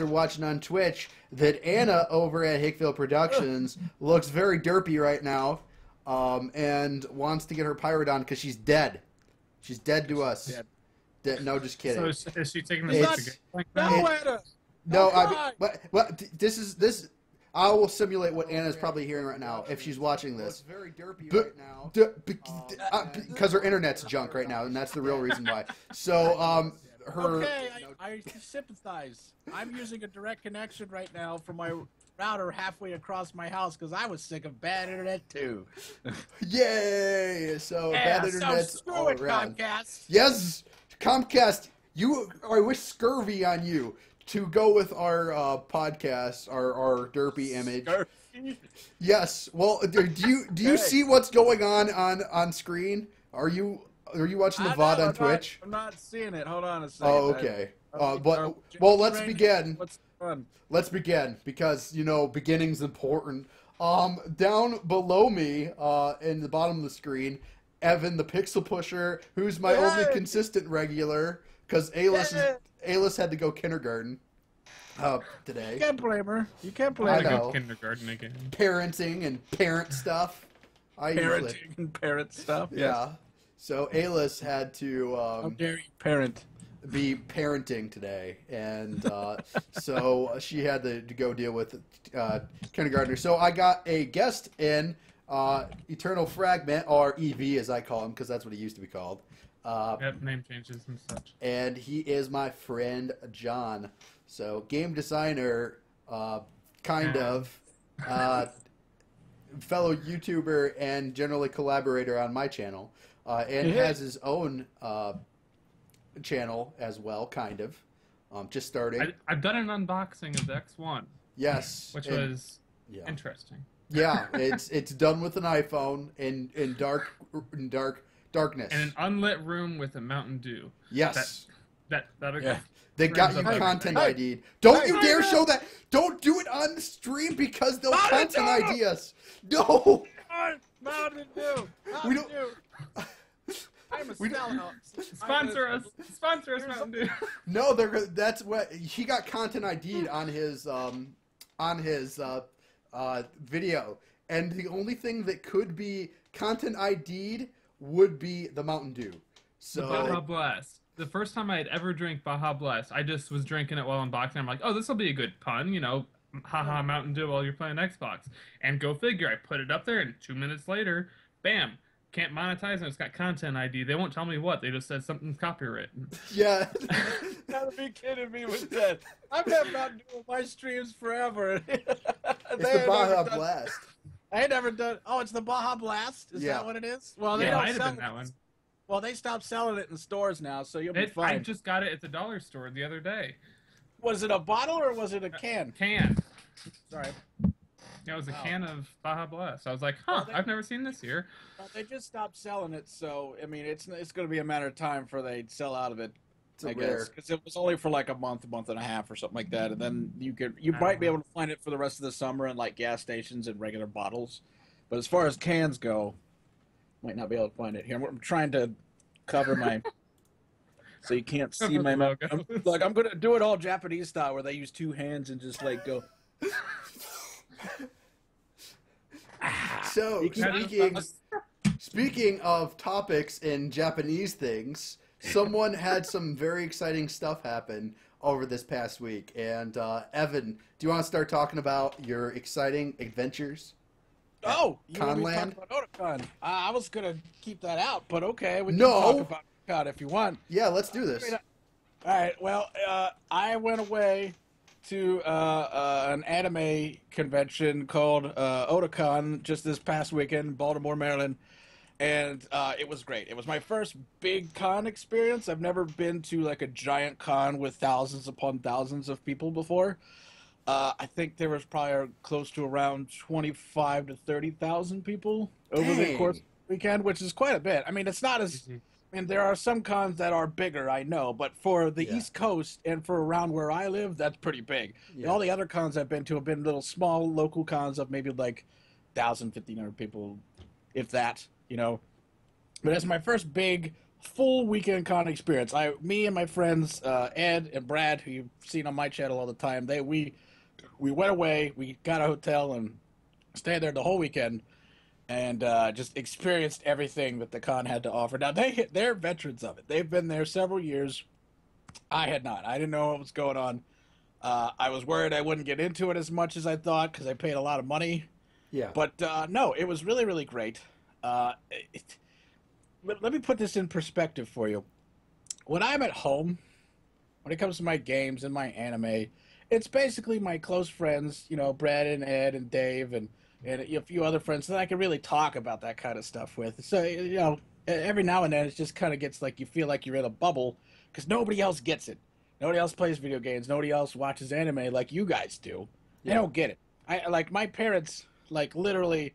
are watching on Twitch that Anna over at Hickville Productions looks very derpy right now, and wants to get her pirate on because she's dead. She's dead to us. No, just kidding. So is she taking this to No, Anna! No, this. I will simulate what Anna's probably hearing right now if she's watching this. It's very derpy right now. Because her internet's junk right now, and that's the real reason why. So, Okay, I sympathize. I'm using a direct connection right now from my router halfway across my house because I was sick of bad internet too. Yay! So bad internet's screw all it, around. Comcast. Yes, Comcast. I wish scurvy on you to go with our podcast, our derpy image. Scurvy? Yes. Well, do you see what's going on screen? Are you watching the VOD on Twitch? I'm not seeing it. Hold on a second. Oh, okay. Well, let's begin. What's fun? Let's begin because beginning's important. Down below me, in the bottom of the screen, Evan the Pixel Pusher, who's my only consistent regular, because Aylis had to go kindergarten today. You can't blame her. You can't blame her. I know. Kindergarten again. Parenting and parent stuff. Parenting and parent stuff. Yeah. So Aylis had to. How dare you, parent? Be parenting today, and so she had to go deal with kindergartner. So I got a guest in, Eternal Fragment, or EV as I call him, because that's what he used to be called. Yep, name changes and such. And he is my friend John. So game designer, kind of, fellow YouTuber, and generally collaborator on my channel, and has his own channel as well, kind of. Just starting. I've done an unboxing of the X1. Yes, which was interesting. Yeah, it's done with an iPhone in darkness. In an unlit room with a Mountain Dew. Yes. They got you content ID'd. Don't you dare show that. Don't do it on the stream because they'll content ID us. No. Mountain Dew. We don't. I'm a sellout. Sponsor us, Mountain Dew. No, that's what he got content ID'd on his video, and the only thing that could be content ID'd would be the Mountain Dew. So the Baja Blast. The first time I had ever drank Baja Blast, I just was drinking it while unboxing. I'm like, oh, this will be a good pun, haha, Mountain Dew while you're playing Xbox. And go figure, I put it up there, and 2 minutes later, bam. Can't monetize, and it's got content ID. They won't tell me what. They just said something's copywritten. Yeah. Gotta be kidding me with that. I've had Mountain Dew on my streams forever. It's the Baja Blast. I ain't never done. Oh, it's the Baja Blast? Is that what it is? Well, they don't sell that one. Well, they stopped selling it in stores now, so you'll be fine. I just got it at the dollar store the other day. Was it a bottle or was it a can? Can. Sorry. Yeah, it was a can of Baja Blast. I was like, I've never seen this here. Well, they just stopped selling it, so, I mean, it's going to be a matter of time before they sell out of it, I guess. Because it was only for like a month and a half or something like that, and then you might be able to find it for the rest of the summer in, like, gas stations and regular bottles. But as far as cans go, might not be able to find it here. I'm trying to cover my... so you can't see my mouth. Look, I'm going to do it all Japanese style, where they use two hands and just, like, go... So, speaking of topics in Japanese things, someone had some very exciting stuff happen over this past week. And, Evan, do you want to start talking about your exciting adventures? Oh, you Conland? talking about Otakon. I was going to keep that out, but okay. We can talk about Otakon if you want. Yeah, let's do this. All right, well, I went away to an anime convention called Otakon just this past weekend in Baltimore, Maryland, and it was great. It was my first big con experience. I've never been to like a giant con with thousands upon thousands of people before. I think there was probably close to around 25 to 30,000 people over the course of the weekend, which is quite a bit. I mean, it's not as... And there are some cons that are bigger, I know, but for the East Coast and for around where I live, that's pretty big. Yeah. All the other cons I've been to have been little small local cons of maybe like 1,000, 1,500 people, if that, But as my first big full weekend con experience. Me and my friends Ed and Brad, who you've seen on my channel all the time, we went away. We got a hotel and stayed there the whole weekend, and just experienced everything that the con had to offer. Now they're veterans of it. They've been there several years. I had not. I didn't know what was going on. I was worried I wouldn't get into it as much as I thought because I paid a lot of money. Yeah. But no, it was really, really great. Let me put this in perspective for you. When I'm at home, when it comes to my games and my anime, it's basically my close friends, Brad and Ed and Dave and a few other friends that I can really talk about that kind of stuff with. So, every now and then it just kind of gets like you feel like you're in a bubble because nobody else gets it. Nobody else plays video games. Nobody else watches anime like you guys do. They don't get it. My parents, literally,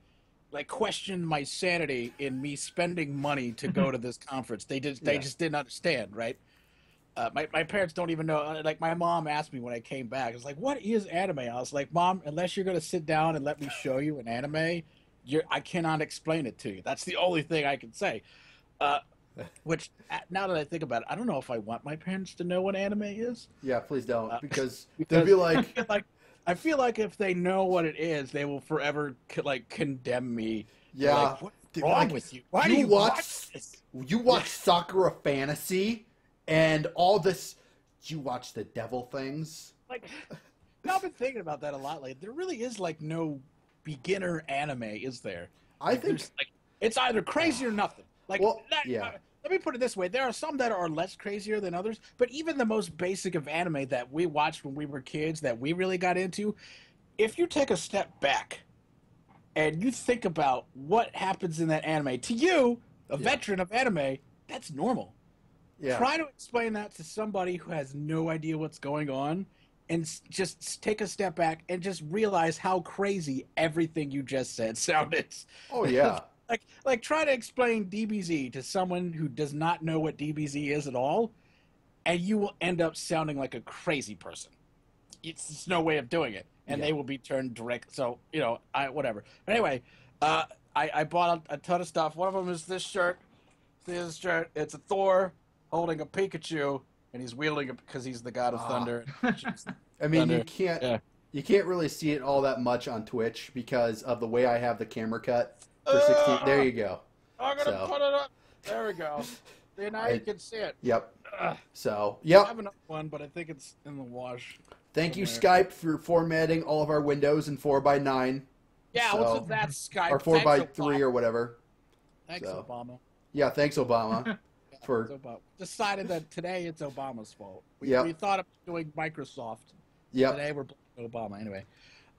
questioned my sanity in me spending money to go to this conference. They just didn't understand, right? My parents don't even know. My mom asked me when I came back. It's like, what is anime? I was like, Mom, unless you're going to sit down and let me show you an anime, I cannot explain it to you. That's the only thing I can say. Which, now that I think about it, I don't know if I want my parents to know what anime is. Yeah, please don't, because they'll be like... I feel like if they know what it is, they will forever condemn me. Yeah. What's wrong with you? Why do you watch this? You watch Sakura Fantasy and all this. You watch the devil things. I've been thinking about that a lot lately. There really is no beginner anime, is there? I think it's either crazy or nothing. Yeah. Let me put it this way. There are some that are less crazier than others, but even the most basic of anime that we watched when we were kids that we really got into, if you take a step back and you think about what happens in that anime, to you, a veteran of anime, that's normal. Yeah. Try to explain that to somebody who has no idea what's going on and just take a step back and just realize how crazy everything you just said sounded. Oh, yeah. Try to explain DBZ to someone who does not know what DBZ is at all, and you will end up sounding like a crazy person. It's no way of doing it, and they will be turned direct. So, whatever. But anyway, I bought a ton of stuff. One of them is this shirt. See this shirt? It's a Thor holding a Pikachu, and he's wielding it because he's the god of thunder. I mean, you can't really see it all that much on Twitch because of the way I have the camera cut. For 16. There you go. I'm going to put it up. There we go. Now you can see it. Yep. So, yep. I have another one, but I think it's in the wash. Thank you, Skype, for formatting all of our windows in 4x9. Yeah, what's with that, Skype? Or 4x3 or whatever. Thanks, Obama. Yeah, thanks, Obama. Decided that today it's Obama's fault. We thought of doing Microsoft. Yeah. Today we're blaming Obama. Anyway.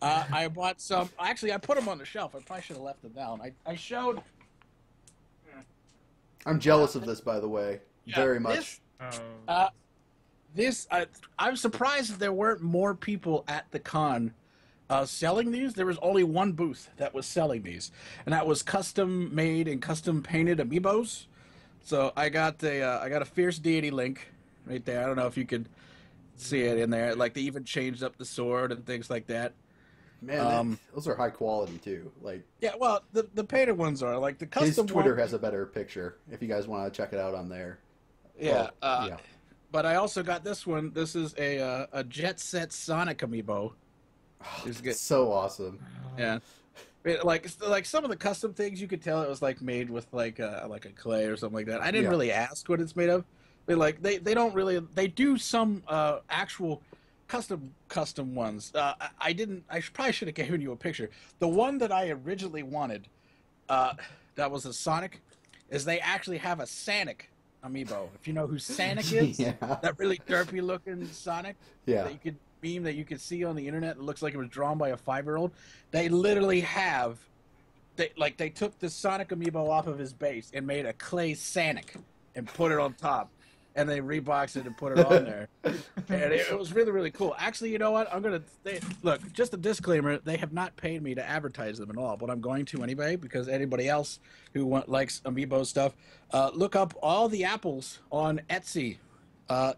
I bought some. Actually, I put them on the shelf. I probably should have left them down. I showed. I'm jealous of this, by the way. Very much. I'm surprised that there weren't more people at the con selling these. There was only one booth that was selling these, and that was custom made and custom painted amiibos. So I got a Fierce Deity Link right there. I don't know if you could see it in there. They even changed up the sword and things like that. Man, those are high quality too. Well, the painted ones are the custom. His Twitter has a better picture if you guys want to check it out on there. Yeah, But I also got this one. This is a Jet Set Sonic amiibo. It's so awesome. Yeah, some of the custom things you could tell it was made with a clay or something like that. I didn't really ask what it's made of. They don't really. They do some actual custom ones. I probably should have given you a picture. The one that I originally wanted, that was a Sonic, is they actually have a Sonic amiibo. If you know who Sonic is, that really derpy looking Sonic that you could meme that you could see on the internet. It looks like it was drawn by a 5-year-old. They literally have, they took the Sonic amiibo off of his base and made a clay Sonic and put it on top. And they reboxed it and put it on there. And it was really, really cool. Actually, you know what? Look, just a disclaimer, they have not paid me to advertise them at all, but I'm going to anyway, because anybody else who likes Amiibo stuff, look up all the apples on Etsy.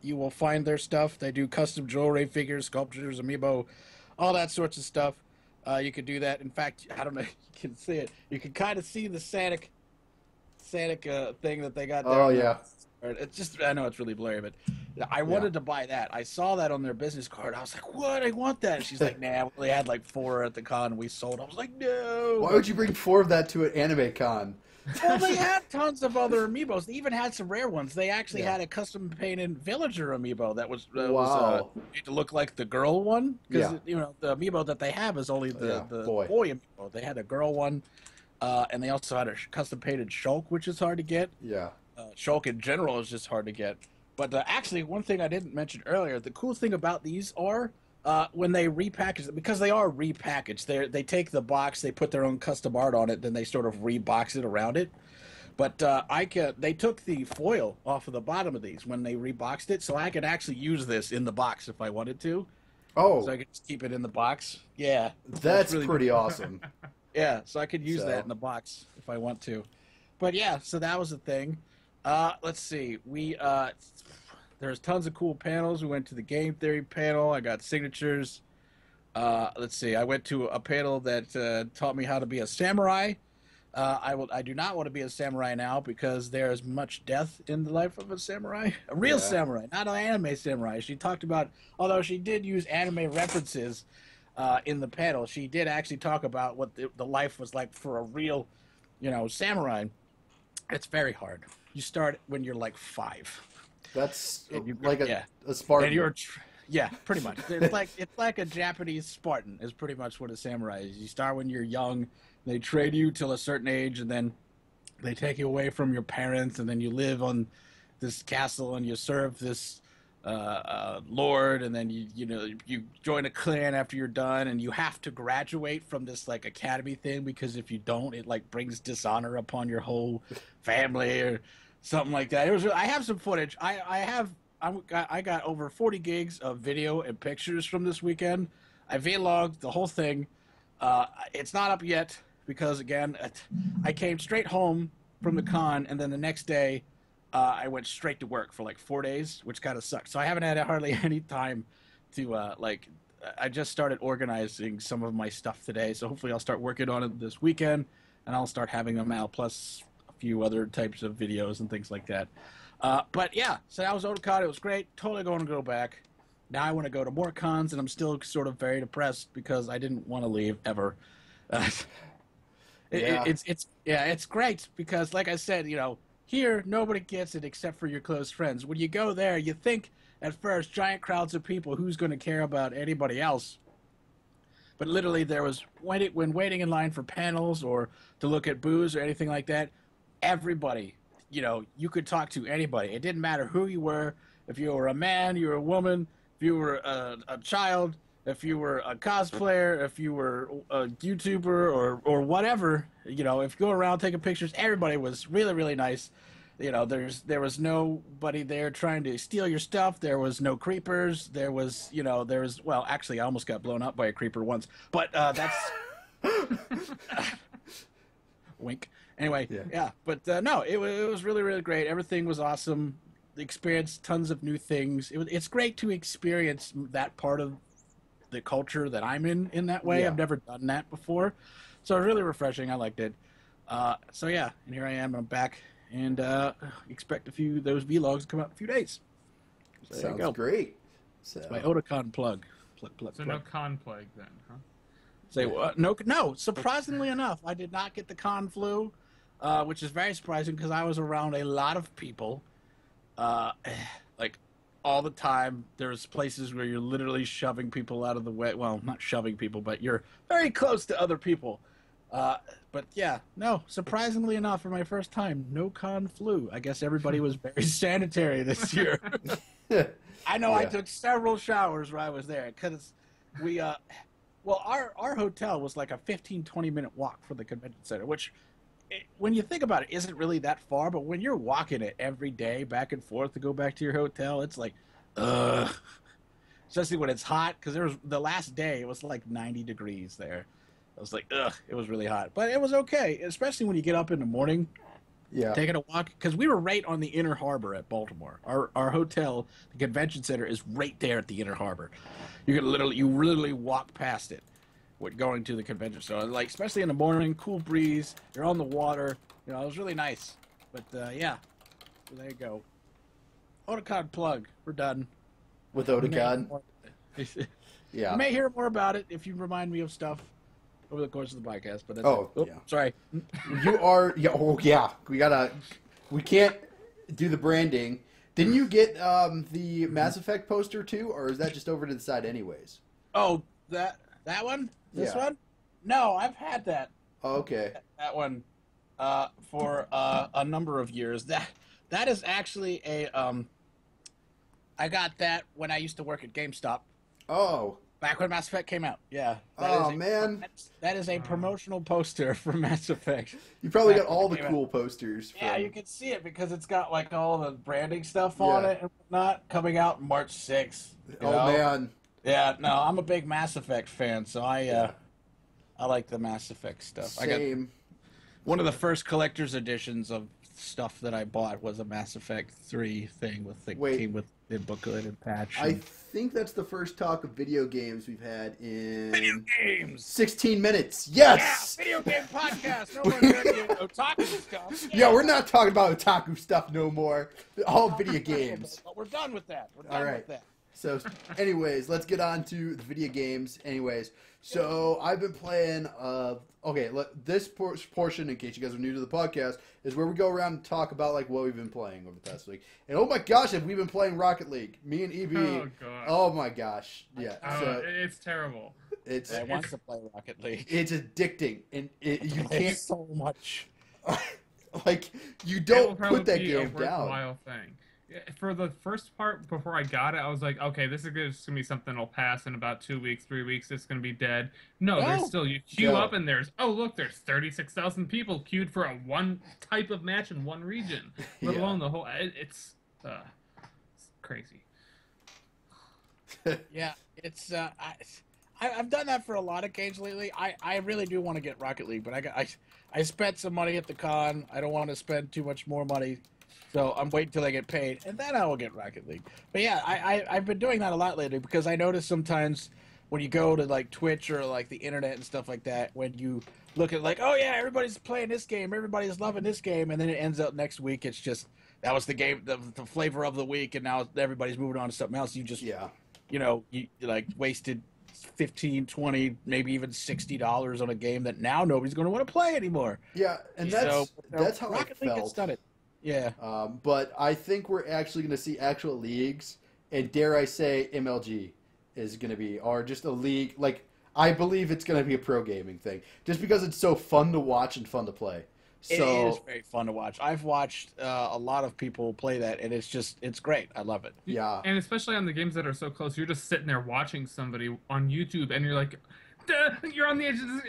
You will find their stuff. They do custom jewelry, figures, sculptures, Amiibo, all that sorts of stuff. You could do that. In fact, I don't know if you can see it. You can kind of see the Sonic thing that they got there. Oh, yeah. It's just, I know it's really blurry, but I wanted to buy that. I saw that on their business card. I was like, what? I want that. And she's like, nah, we only had like 4 at the con and we sold. I was like, no. Why would you bring 4 of that to an anime con? Well, they had tons of other amiibos. They even had some rare ones. They actually had a custom painted villager amiibo that was made to look like the girl one. Because, you know, the amiibo that they have is only the boy amiibo. They had a girl one. And they also had a custom painted Shulk, which is hard to get. Yeah. Shulk in general is just hard to get. But actually, one thing I didn't mention earlier, the cool thing about these are when they repackage them, because they are repackaged. They take the box, they put their own custom art on it, then they sort of rebox it around it. But they took the foil off of the bottom of these when they reboxed it, so I could actually use this in the box if I wanted to. Oh. So I could just keep it in the box. Yeah. That's really pretty awesome. Yeah, so I could use that in the box if I want to. But yeah, so that was the thing. Let's see. There's tons of cool panels. We went to the game theory panel. I got signatures. Let's see. I went to a panel that taught me how to be a samurai. I do not want to be a samurai now because there is much death in the life of a samurai. A real samurai, not an anime samurai. She talked about, although she did use anime references in the panel, she did actually talk about what the life was like for a real, samurai. It's very hard. You start when you're like 5. That's like a Spartan. And you're, pretty much. It's like a Japanese Spartan is pretty much what a samurai is. You start when you're young. They train you till a certain age, and then they take you away from your parents, and then you live on this castle, and you serve this lord, and then you join a clan after you're done, and you have to graduate from this like academy thing, because if you don't, it like brings dishonor upon your whole family or something like that. I have some footage. I got over 40 gigs of video and pictures from this weekend. I vlogged the whole thing. It's not up yet because, again, I came straight home from the con, and then the next day I went straight to work for like 4 days, which kind of sucked. So I haven't had hardly any time to, I just started organizing some of my stuff today. So hopefully I'll start working on it this weekend, and I'll start having them out, plus a few other types of videos and things like that. But yeah, so that was Otakon. It was great. Totally going to go back. Now I want to go to more cons, and I'm still sort of very depressed because I didn't want to leave ever. It's great because, like I said, here nobody gets it except for your close friends. When you go there, you think at first giant crowds of people, who's going to care about anybody else? But literally, there was when waiting in line for panels or to look at booths or anything like that, everybody, you could talk to anybody. It didn't matter who you were. If you were a man, you were a woman. If you were a child, if you were a cosplayer, if you were a YouTuber or whatever, if you go around taking pictures, everybody was really, really nice. There was nobody there trying to steal your stuff. There was no creepers. Well, actually, I almost got blown up by a creeper once, but that's wink. Anyway, but no, it was really, really great. Everything was awesome. Experienced tons of new things. It's great to experience that part of the culture that I'm in that way. I've never done that before, so it was really refreshing. I liked it. So yeah, and here I am. I'm back, and expect those vlogs to come out in a few days. So sounds great. So it's my Otakon plug. So no con plague then, huh? Say what? No. Surprisingly enough, I did not get the con flu, which is very surprising because I was around a lot of people. Like all the time. There's places where you're literally shoving people out of the way. Well, not shoving people, but you're very close to other people. But yeah, no, surprisingly enough, for my first time, no con flu. I guess everybody was very sanitary this year. I know I took several showers while I was there because we, our hotel was like a 15-20 minute walk from the convention center, which, when you think about it, isn't really that far, but when you're walking it every day back and forth to go back to your hotel, it's like, especially when it's hot, because the last day, it was like 90 degrees there. I was like, it was really hot, but it was okay, especially when you get up in the morning, taking a walk, because we were right on the inner harbor at Baltimore. Our hotel, the convention center, is right there at the inner harbor. You literally walk past it. Going to the convention. So, especially in the morning, cool breeze, you're on the water. It was really nice. But, so there you go. Otakon plug. We're done. With Otakon? Yeah. You may hear more about it if you remind me of stuff over the course of the podcast. But that's yeah. Sorry. You are. Yeah. Oh, yeah. We can't do the branding. Didn't you get the Mass Effect poster too, or is that just over to the side anyways? Oh, that one? This one? No, I've had that. Oh, okay. That one for a number of years. That is actually a I got that when I used to work at GameStop. Oh. Back when Mass Effect came out. Yeah. Man. That is a promotional poster for Mass Effect. You probably got all the cool posters. Yeah, you can see it because it's got like all the branding stuff on it and whatnot, coming out March 6th. Man. Yeah, no, I'm a big Mass Effect fan, so I like the Mass Effect stuff. Same. One of the first collector's editions of stuff that I bought was a Mass Effect 3 thing came with the booklet and patch. I think that's the first talk of video games we've had in video games. 16 minutes. Yes. Yeah, video game podcast. No more dirty otaku stuff. Yeah, we're not talking about otaku stuff no more. All video games. But we're done with that. We're done with that. So, anyways, let's get on to the video games. Anyways, so I've been playing. This portion, in case you guys are new to the podcast, is where we go around and talk about like what we've been playing over the past week. And oh my gosh, have we been playing Rocket League? Me and EB. Oh god. Oh my gosh. Yeah. It's terrible. I want to play Rocket League. It's addicting, and you can't so much. Like you don't put that game down. Worthwhile thing. For the first part, before I got it, I was like, okay, this is going to be something that'll pass in about 2 weeks, 3 weeks. It's going to be dead. No, there's still, you queue up and there's 36,000 people queued for one type of match in one region. Let alone the whole, it's crazy. Yeah, it's, I've done that for a lot of games lately. I really do want to get Rocket League, but I spent some money at the con. I don't want to spend too much more money. So I'm waiting till I get paid, and then I will get Rocket League. But yeah, I've been doing that a lot lately because I notice sometimes when you go to like Twitch or like the internet and stuff like that, when you look at like, oh yeah, everybody's playing this game, everybody's loving this game, and then it ends up next week it's just that was the game, the flavor of the week, and now everybody's moving on to something else. You just you like wasted 15, 20, maybe even $60 on a game that now nobody's going to want to play anymore. Yeah, and that's how Rocket I felt. League has done it. Yeah. But I think we're actually going to see actual leagues, and dare I say MLG is going to be, or just a league. Like, I believe it's going to be a pro gaming thing, just because it's so fun to watch and fun to play. So, it is very fun to watch. I've watched a lot of people play that, and it's great. I love it. Yeah. And especially on the games that are so close, you're just sitting there watching somebody on YouTube, and you're like, you're on the edge of this.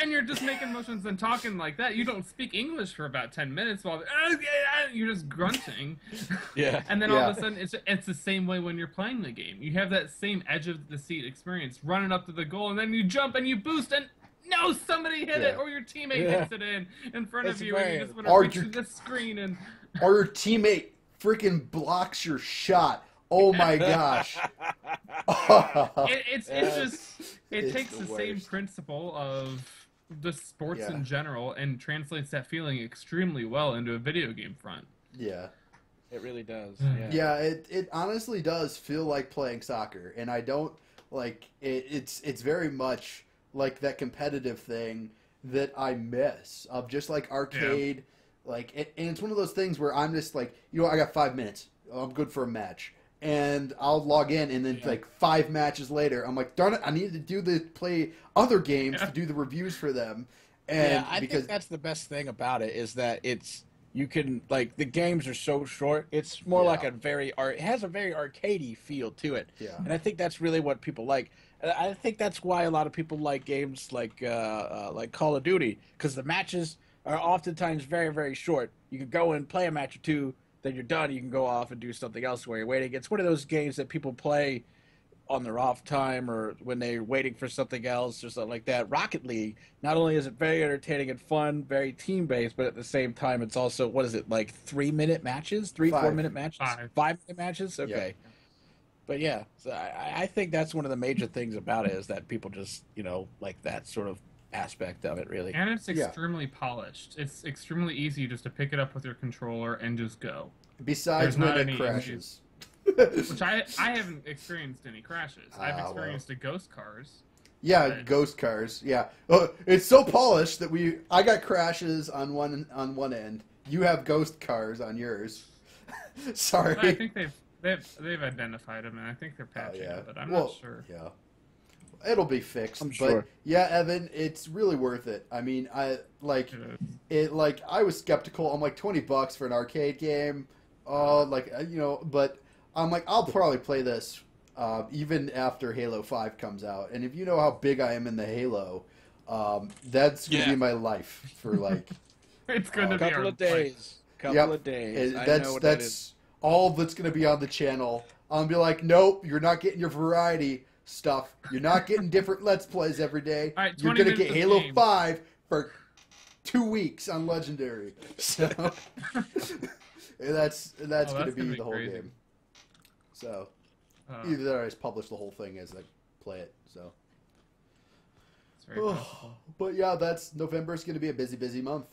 And you're just making motions and talking like that. You don't speak English for about 10 minutes while you're just grunting. Yeah. And then all of a sudden, it's the same way when you're playing the game. You have that same edge of the seat experience, running up to the goal, and then you jump and you boost, and no, somebody hit it, or your teammate hits it in front of you, and you just want to reach the screen, and or your teammate freaking blocks your shot. Oh my gosh. It takes the same principle of the sports in general and translates that feeling extremely well into a video game front. Yeah. It really does. Yeah, it honestly does feel like playing soccer, and I don't like it's very much like that competitive thing that I miss of just like arcade, and it's one of those things where I'm just like, I got 5 minutes, I'm good for a match. And I'll log in, and then like 5 matches later, I'm like, darn it, I need to play other games to do the reviews for them. And I think that's the best thing about it is that you can like the games are so short. It's more like it has a very arcadey feel to it. Yeah. And I think that's really what people like. And I think that's why a lot of people like games like Call of Duty, because the matches are oftentimes very, very short. You can go and play a match or two. Then you're done, you can go off and do something else while you're waiting. It's one of those games that people play on their off time or when they're waiting for something else or something like that. Rocket League, not only is it very entertaining and fun, very team-based, but at the same time it's also, like 3-minute matches? 4-minute matches? 5-minute matches? Okay. Yeah. But yeah, so I think that's one of the major things about it is that people just, like that sort of aspect of it, really. And it's extremely polished. It's extremely easy just to pick it up with your controller and just go. Besides when it crashes. Which I haven't experienced any crashes. I've experienced a ghost cars. Yeah, ghost cars. Yeah, it's so polished that I got crashes on one end. You have ghost cars on yours. Sorry. But I think they've identified them, and I think they're patching it, but I'm not sure. Yeah, it'll be fixed. I'm sure. Yeah, Evan, it's really worth it. I mean, I was skeptical. I'm like $20 for an arcade game. But I'm like, I'll probably play this even after Halo 5 comes out. And if you know how big I am in the Halo, that's gonna be my life for like. It's going to be a couple of days. Couple of days. That's all that's going to be on the channel. I'll be like, nope, you're not getting your variety stuff. You're not getting different Let's Plays every day. Right, you're going to get Halo 5 for 2 weeks on Legendary. So that's going to be the whole crazy. game. So either that or I just publish the whole thing as I play it. So. But yeah, November is going to be a busy month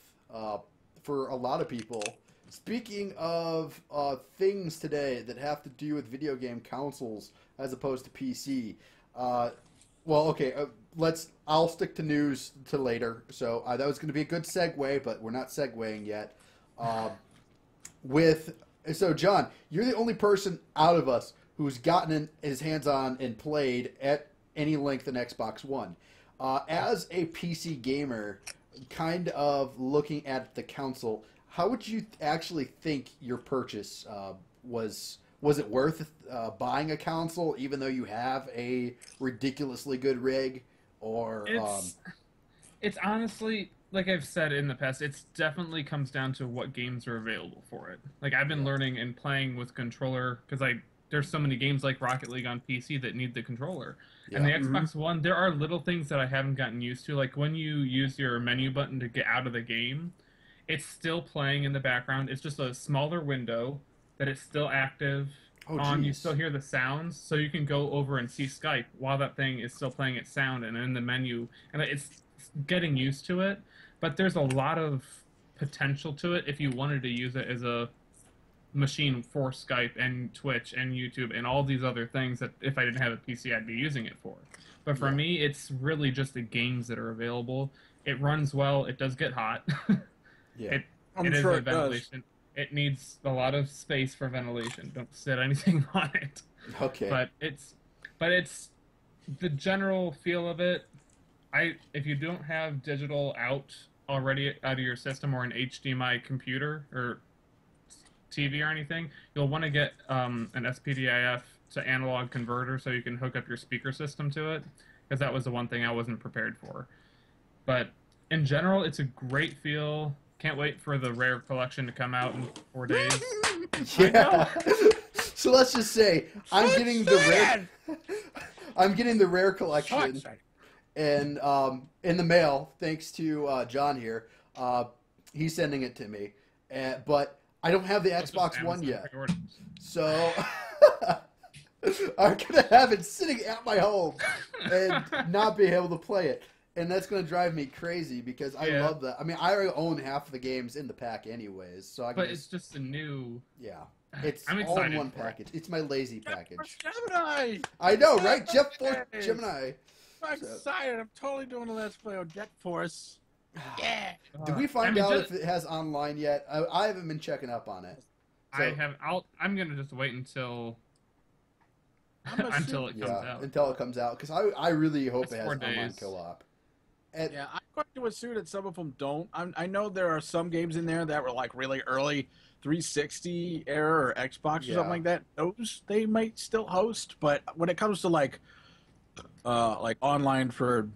for a lot of people. Speaking of things today that have to do with video game consoles as opposed to PC, I'll stick to news to later. So that was going to be a good segue, but we're not segueing yet. So John, you're the only person out of us who's gotten his hands on and played at any length an Xbox One. As a PC gamer, kind of looking at the console, how would you actually think your purchase was? Was it worth buying a console, even though you have a ridiculously good rig? Or it's honestly, like I've said in the past, it definitely comes down to what games are available for it. Like I've been learning and playing with controller because there's so many games like Rocket League on PC that need the controller. Yeah. And the Xbox One, there are little things that I haven't gotten used to. Like when you use your menu button to get out of the game, it's still playing in the background. It's just a smaller window that it's still active on. You still hear the sounds, so you can go over and see Skype while that thing is still playing its sound and in the menu. And it's getting used to it. But there's a lot of potential to it if you wanted to use it as a machine for Skype and Twitch and YouTube and all these other things that if I didn't have a PC I'd be using it for. But for me, it's really just the games that are available. It runs well. It does get hot. It is a ventilation. It needs a lot of space for ventilation. Don't set anything on it. Okay. But it's the general feel of it. If you don't have digital out already out of your system or an HDMI computer or TV or anything, you'll want to get an SPDIF to analog converter so you can hook up your speaker system to it, because that was the one thing I wasn't prepared for. But in general, it's a great feel. Can't wait for the Rare collection to come out in 4 days. Yeah. So let's just say I'm getting the Rare collection, and in the mail, thanks to John here. He's sending it to me, but I don't have the Xbox One yet, so I'm gonna have it sitting at my home and not be able to play it. And that's going to drive me crazy because I love that. I mean, I already own half of the games in the pack anyways, so I can it's just a new... Yeah. It's I'm all in excited one package. It's my lazy package. Gemini! I know, right? Jet Force Gemini. I'm excited. I'm totally doing a Let's Play on Jet Force. Yeah. Did we find out if it has online yet? I haven't been checking up on it. So, I'm going to just wait until it comes out. Until it comes out, because I really hope it has online co-op. I'm going to assume that some of them don't. I know there are some games in there that were like really early 360 era or Xbox or something like that. Those they might still host, but when it comes to like online for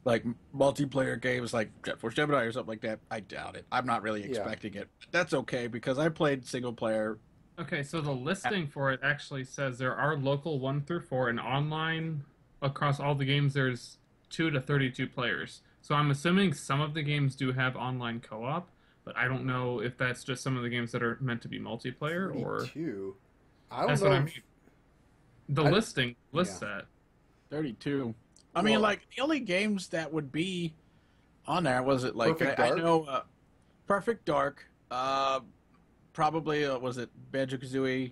like multiplayer games like Jet Force Gemini or something like that, I doubt it. I'm not really expecting it. That's okay because I played single player. Okay, so the listing for it actually says there are local 1 through 4 and online across all the games. There's 2 to 32 players. So I'm assuming some of the games do have online co-op, but I don't know if that's just some of the games that are meant to be multiplayer 32. I don't know. That's what I mean. The listing lists that. 32. I mean, like, the only games that would be on there was it like I know Perfect Dark, probably was it Banjo-Kazooie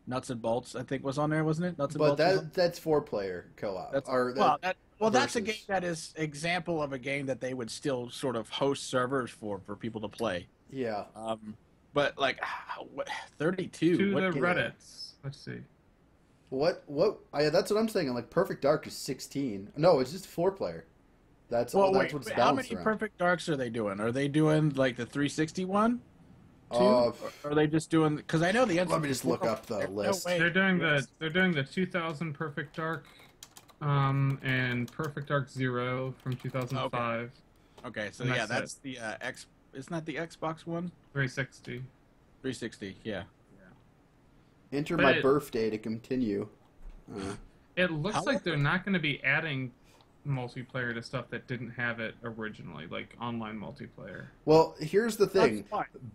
Nuts and Bolts? I think was on there, wasn't it? Nuts and But Bolts. that's 4-player co-op. That's, that's a game that is example of a game that they would still sort of host servers for people to play. Yeah. But like, 32. To what the Reddits. Let's see. What? That's what I'm saying. Like Perfect Dark is 16. No, it's just 4-player. That's well, that's what it's how balanced many around. Perfect Darks are they doing? Are they doing like the 360 one? Or are they just doing? Because I know the. Let me just look up the list. They're doing the 2000 Perfect Dark, and Perfect Dark Zero from 2005. Okay, so yeah, that's the X. Isn't that the Xbox one? 360. 360. Yeah. Enter my birthday to continue. It looks like they're not going to be adding multiplayer to stuff that didn't have it originally, like online multiplayer. Well, here's the thing.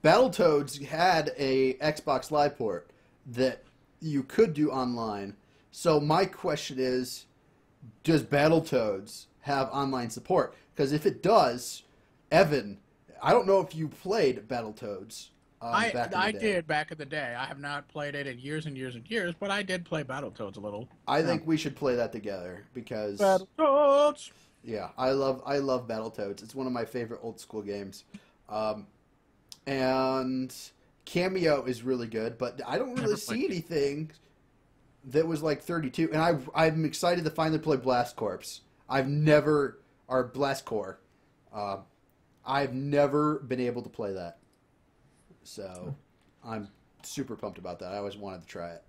Battletoads had a Xbox Live port that you could do online. So my question is, does Battletoads have online support? Because if it does, Evan, I don't know if you played Battletoads. I did back in the day. I have not played it in years and years and years, but I did play Battletoads a little. I think we should play that together because Battletoads. Yeah, I love Battletoads. It's one of my favorite old school games. And Cameo is really good, but I don't really see anything that was like 32. And I'm excited to finally play Blast Corps. Blast Corps. I've never been able to play that. So, I'm super pumped about that. I always wanted to try it.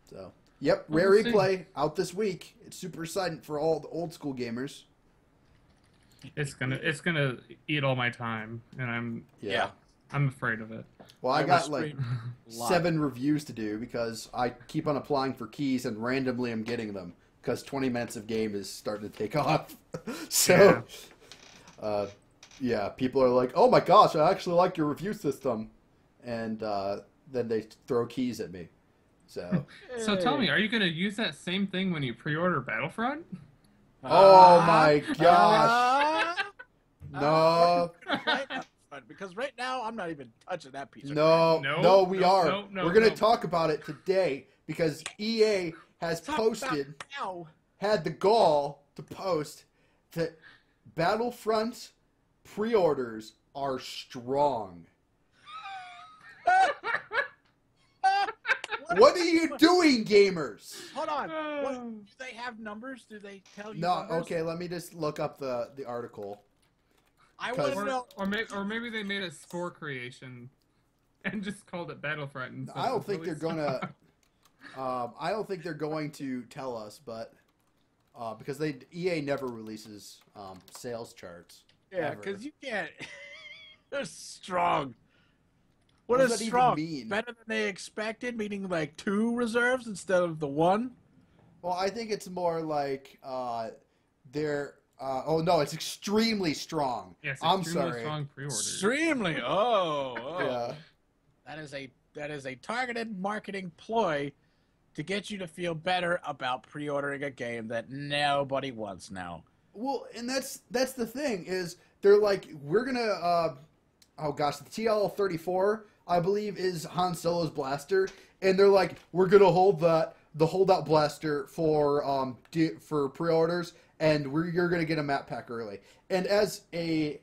So, yep, Rare Replay out this week. It's super exciting for all the old school gamers. It's gonna eat all my time, and I'm afraid of it. Well, I got like 7 reviews to do because I keep on applying for keys and randomly I'm getting them because 20 minutes of game is starting to take off. So, people are like, "Oh my gosh, I actually like your review system," and then they throw keys at me. So, so tell me, are you going to use that same thing when you pre-order Battlefront? Oh my gosh! No. Because right now I'm not even touching that piece. No, we are. No, we're going to talk about it today because EA has had the gall to post that Battlefront pre-orders are strong. What are you doing, gamers? Hold on. Do they have numbers? Do they tell you? No. Numbers? Okay, let me just look up the article. I want to know. Or maybe they made a score creation and just called it Battlefront. I don't think they're gonna. I don't think they're going to tell us, but because EA never releases sales charts. Yeah, because you can't. They're strong. What does does that strong even mean? Better than they expected, meaning like 2 reserves instead of the 1? Well, I think it's more like they're. Oh no, it's extremely strong. Yes, I'm sorry. Strong pre-orders. Extremely. Oh. Yeah. That is a targeted marketing ploy to get you to feel better about pre-ordering a game that nobody wants now. Well, and that's the thing is they're like, we're gonna the TL-34 I believe is Han Solo's blaster, and they're like, we're gonna hold the holdout blaster for pre-orders, and you're gonna get a map pack early. And as a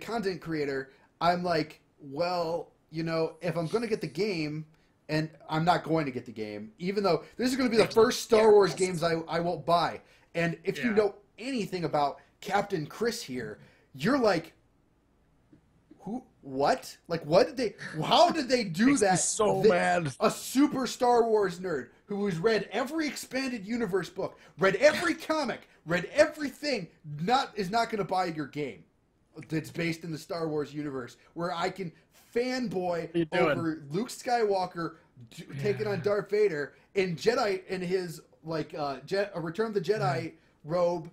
content creator, I'm like, well, if I'm gonna get the game, and I'm not going to get the game, even though this is gonna be the first Star Wars games I won't buy. And if you know anything about Captain Chris here, you're like, who? What? Like, how did they do that? So mad. A super Star Wars nerd who has read every expanded universe book, read every comic, read everything, is not going to buy your game that's based in the Star Wars universe, where I can fanboy over Luke Skywalker taking on Darth Vader and Jedi in his Return of the Jedi robe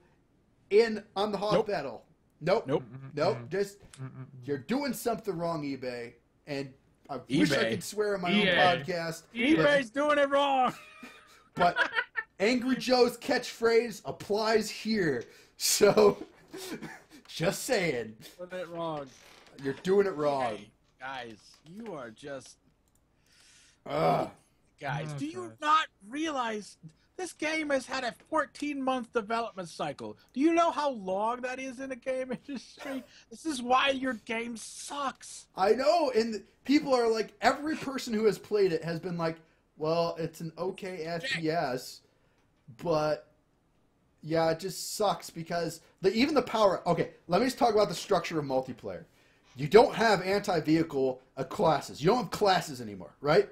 on the Hoth battle. Nope. Just you're doing something wrong, eBay. And I wish I could swear on my own podcast. eBay's doing it wrong. But Angry Joe's catchphrase applies here. So, just saying. Doing it wrong. You're doing it wrong. Guys, you are just... Ugh. Guys, Oh, do you gosh. not realize this game has had a 14-month development cycle? Do you know how long that is in the game industry? This is why your game sucks. I know, and people are like, every person who has played it has been like, well, it's an okay FPS, but yeah, it just sucks because even the power... Okay, let me just talk about the structure of multiplayer. You don't have anti-vehicle classes. You don't have classes anymore, right?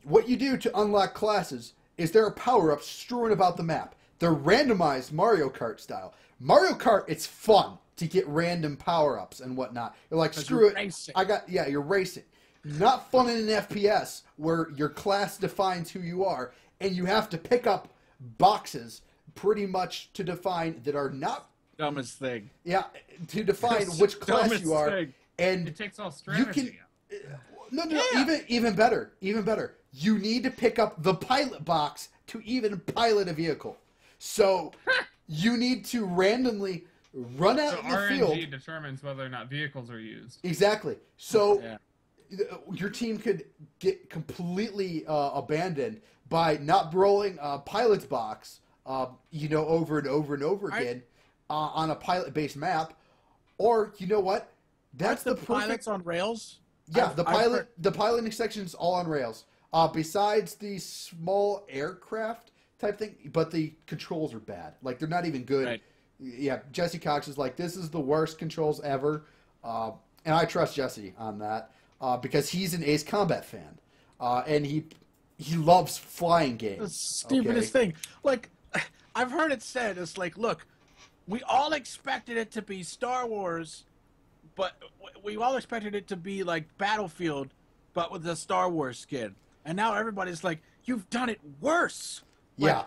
What you do to unlock classes is there are power-ups strewn about the map. They're randomized Mario Kart style. Mario Kart, it's fun to get random power-ups and whatnot. You're like, screw it. Racing. You're racing. Not fun in an FPS where your class defines who you are, and you have to pick up boxes pretty much to define that are not... Dumbest thing. Yeah, to define which class you are. Thing. And It takes all strategy. No, even better. You need to pick up the pilot box to even pilot a vehicle. So you need to randomly run out in the RNG field. determines whether or not vehicles are used. Exactly. So your team could get completely abandoned by not rolling a pilot's box, over and over and over again on a pilot-based map. Or, you know what? That's the perfect... pilots on rails? Yeah, the piloting section's all on rails. Besides the small aircraft type thing, but the controls are bad. Like, they're not even good. Right. Yeah, Jesse Cox is like, this is the worst controls ever. And I trust Jesse on that because he's an Ace Combat fan. And he loves flying games. The stupidest thing. Like, I've heard it said, it's like, look, we all expected it to be Star Wars, but we all expected it to be like Battlefield, but with the Star Wars skin. And now everybody's like, you've done it worse. Like, Yeah.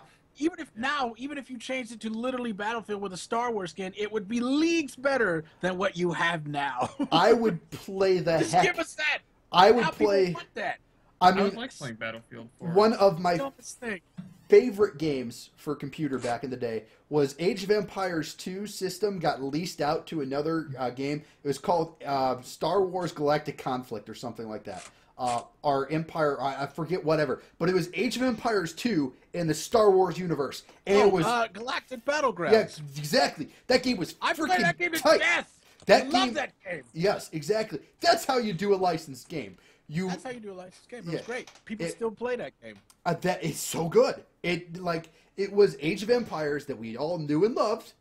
Even if you changed it to literally Battlefield with a Star Wars skin, it would be leagues better than what you have now. I would play the Just heck. give us that. I would Now play. people want that. I I mean, would like playing Battlefield 4. one of my Dumbest thing. favorite games for computer back in the day was Age of Empires 2 system got leased out to another game. It was called Star Wars Galactic Conflict or something like that. Our Empire, I forget whatever. But it was Age of Empires 2 in the Star Wars universe. And it was... Galactic Battlegrounds. Yeah, exactly. That game was I freaking played that game to tight. death. That I game, love that game. Yes, exactly. That's how you do a licensed game. That's how you do a licensed game. It was great. People It- still play that game. That is so good. It was Age of Empires that we all knew and loved,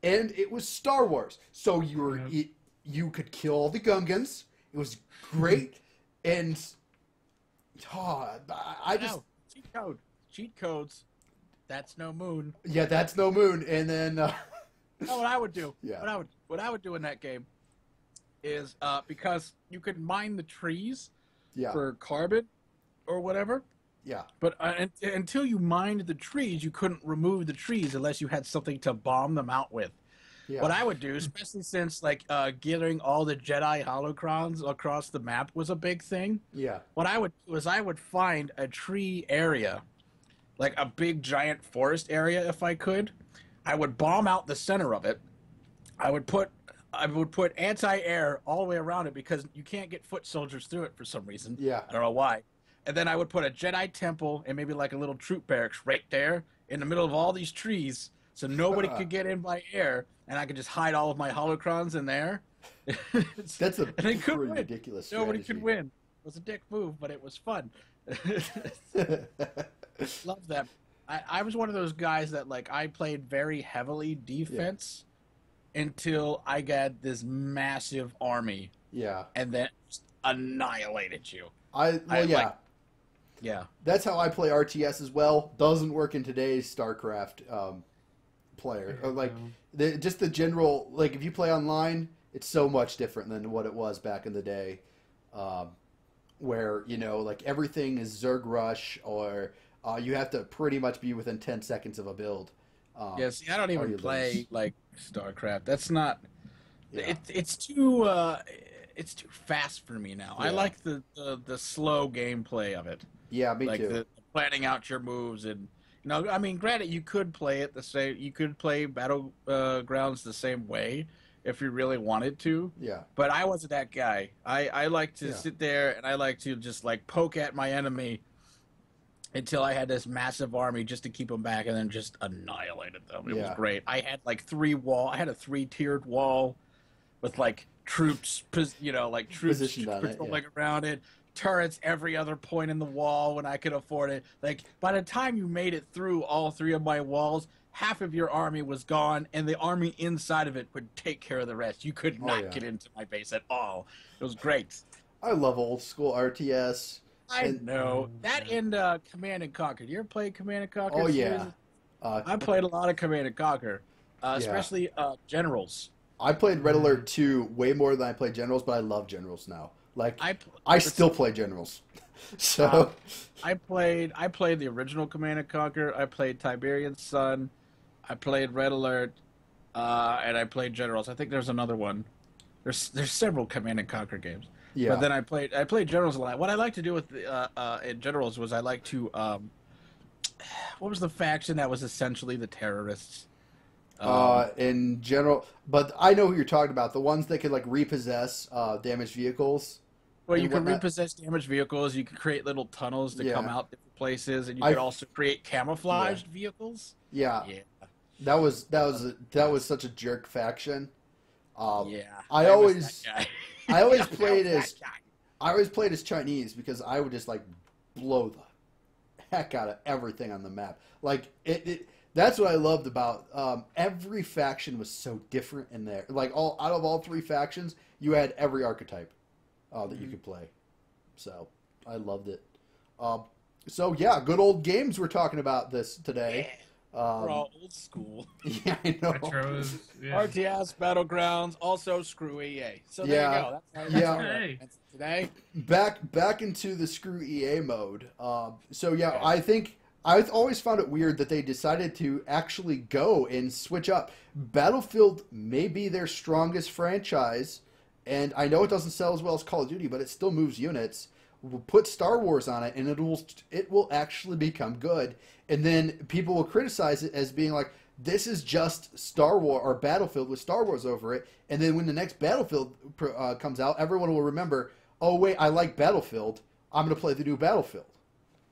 and it was Star Wars. So you could kill all the Gungans. It was great, and I just cheat codes. That's no moon. yeah, that's no moon. And then No, what I would do. Yeah. What I would do in that game is because you could mine the trees yeah, for carbon or whatever. yeah, But until you mined the trees, you couldn't remove the trees unless you had something to bomb them out with. yeah. What I would do, especially since gathering all the Jedi holocrons across the map was a big thing. Yeah, What I would do is I would find a tree area, like a big giant forest area if I could. I would bomb out the center of it. I would put anti-air all the way around it because you can't get foot soldiers through it for some reason. Yeah. I don't know why. And then I would put a Jedi temple and maybe like a little troop barracks right there in the middle of all these trees so nobody could get in by air and I could just hide all of my holocrons in there. That's a and they couldn't pretty win. ridiculous Nobody strategy. could win. It was a dick move, but it was fun. Love that. I was one of those guys that I played very heavily defense until I got this massive army Yeah, and then just annihilated you. Yeah. That's how I play RTS as well. Doesn't work in today's StarCraft player. Or just the general, if you play online, it's so much different than what it was back in the day, where everything is Zerg Rush or you have to pretty much be within 10 seconds of a build. See, I don't even you play StarCraft. That's not. Yeah. It's too fast for me now. I Yeah. like the slow gameplay of it. Yeah, me too. The planning out your moves and granted you could play it the same. You could play Battlegrounds the same way, if you really wanted to. Yeah. But I wasn't that guy. I like to sit there and I like to just like poke at my enemy until I had this massive army just to keep them back, and then just annihilated them. It was great. I had like I had a 3-tiered wall with like troops, like troops patrolling around it. Turrets every other point in the wall when I could afford it. Like, by the time you made it through all 3 of my walls, half of your army was gone, and the army inside of it would take care of the rest. You could not get into my base at all. It was great. I love old school RTS. I know. That and Command and Conquer. You ever played Command and Conquer? Oh, yeah. I played a lot of Command and Conquer, especially Generals. I played Red Alert 2 way more than I played Generals, but I love Generals now. Like, I still play Generals. So I played the original Command and Conquer. I played Tiberian Sun. I played Red Alert, and I played Generals. I think there's another one. There's several Command and Conquer games. Yeah. But then I played Generals a lot. What I like to do with in Generals was I like to what was the faction that was essentially the terrorists? In general, but I know who you're talking about. The ones that could like repossess damaged vehicles. Well, you can repossess damaged vehicles. You can create little tunnels to come out different places, and you could also create camouflaged vehicles. Yeah. That was such a jerk faction. I always played as Chinese because I would just like blow the heck out of everything on the map. Like that's what I loved about every faction was so different in there. Like out of all 3 factions, you had every archetype that you could play. So I loved it. So yeah, good old games we're talking about this today. We're all old school. Yeah, I know. Retros, RTS, Battlegrounds, also screw EA. So there you go. That's today. Back into the screw EA mode. I think I've always found it weird that they decided to actually go and switch up. Battlefield may be their strongest franchise, and I know it doesn't sell as well as Call of Duty, but it still moves units. We'll put Star Wars on it, and it will actually become good. And then people will criticize it as being like, this is just Star Wars or Battlefield with Star Wars over it. And then when the next Battlefield comes out, everyone will remember, oh wait, I like Battlefield. I'm going to play the new Battlefield.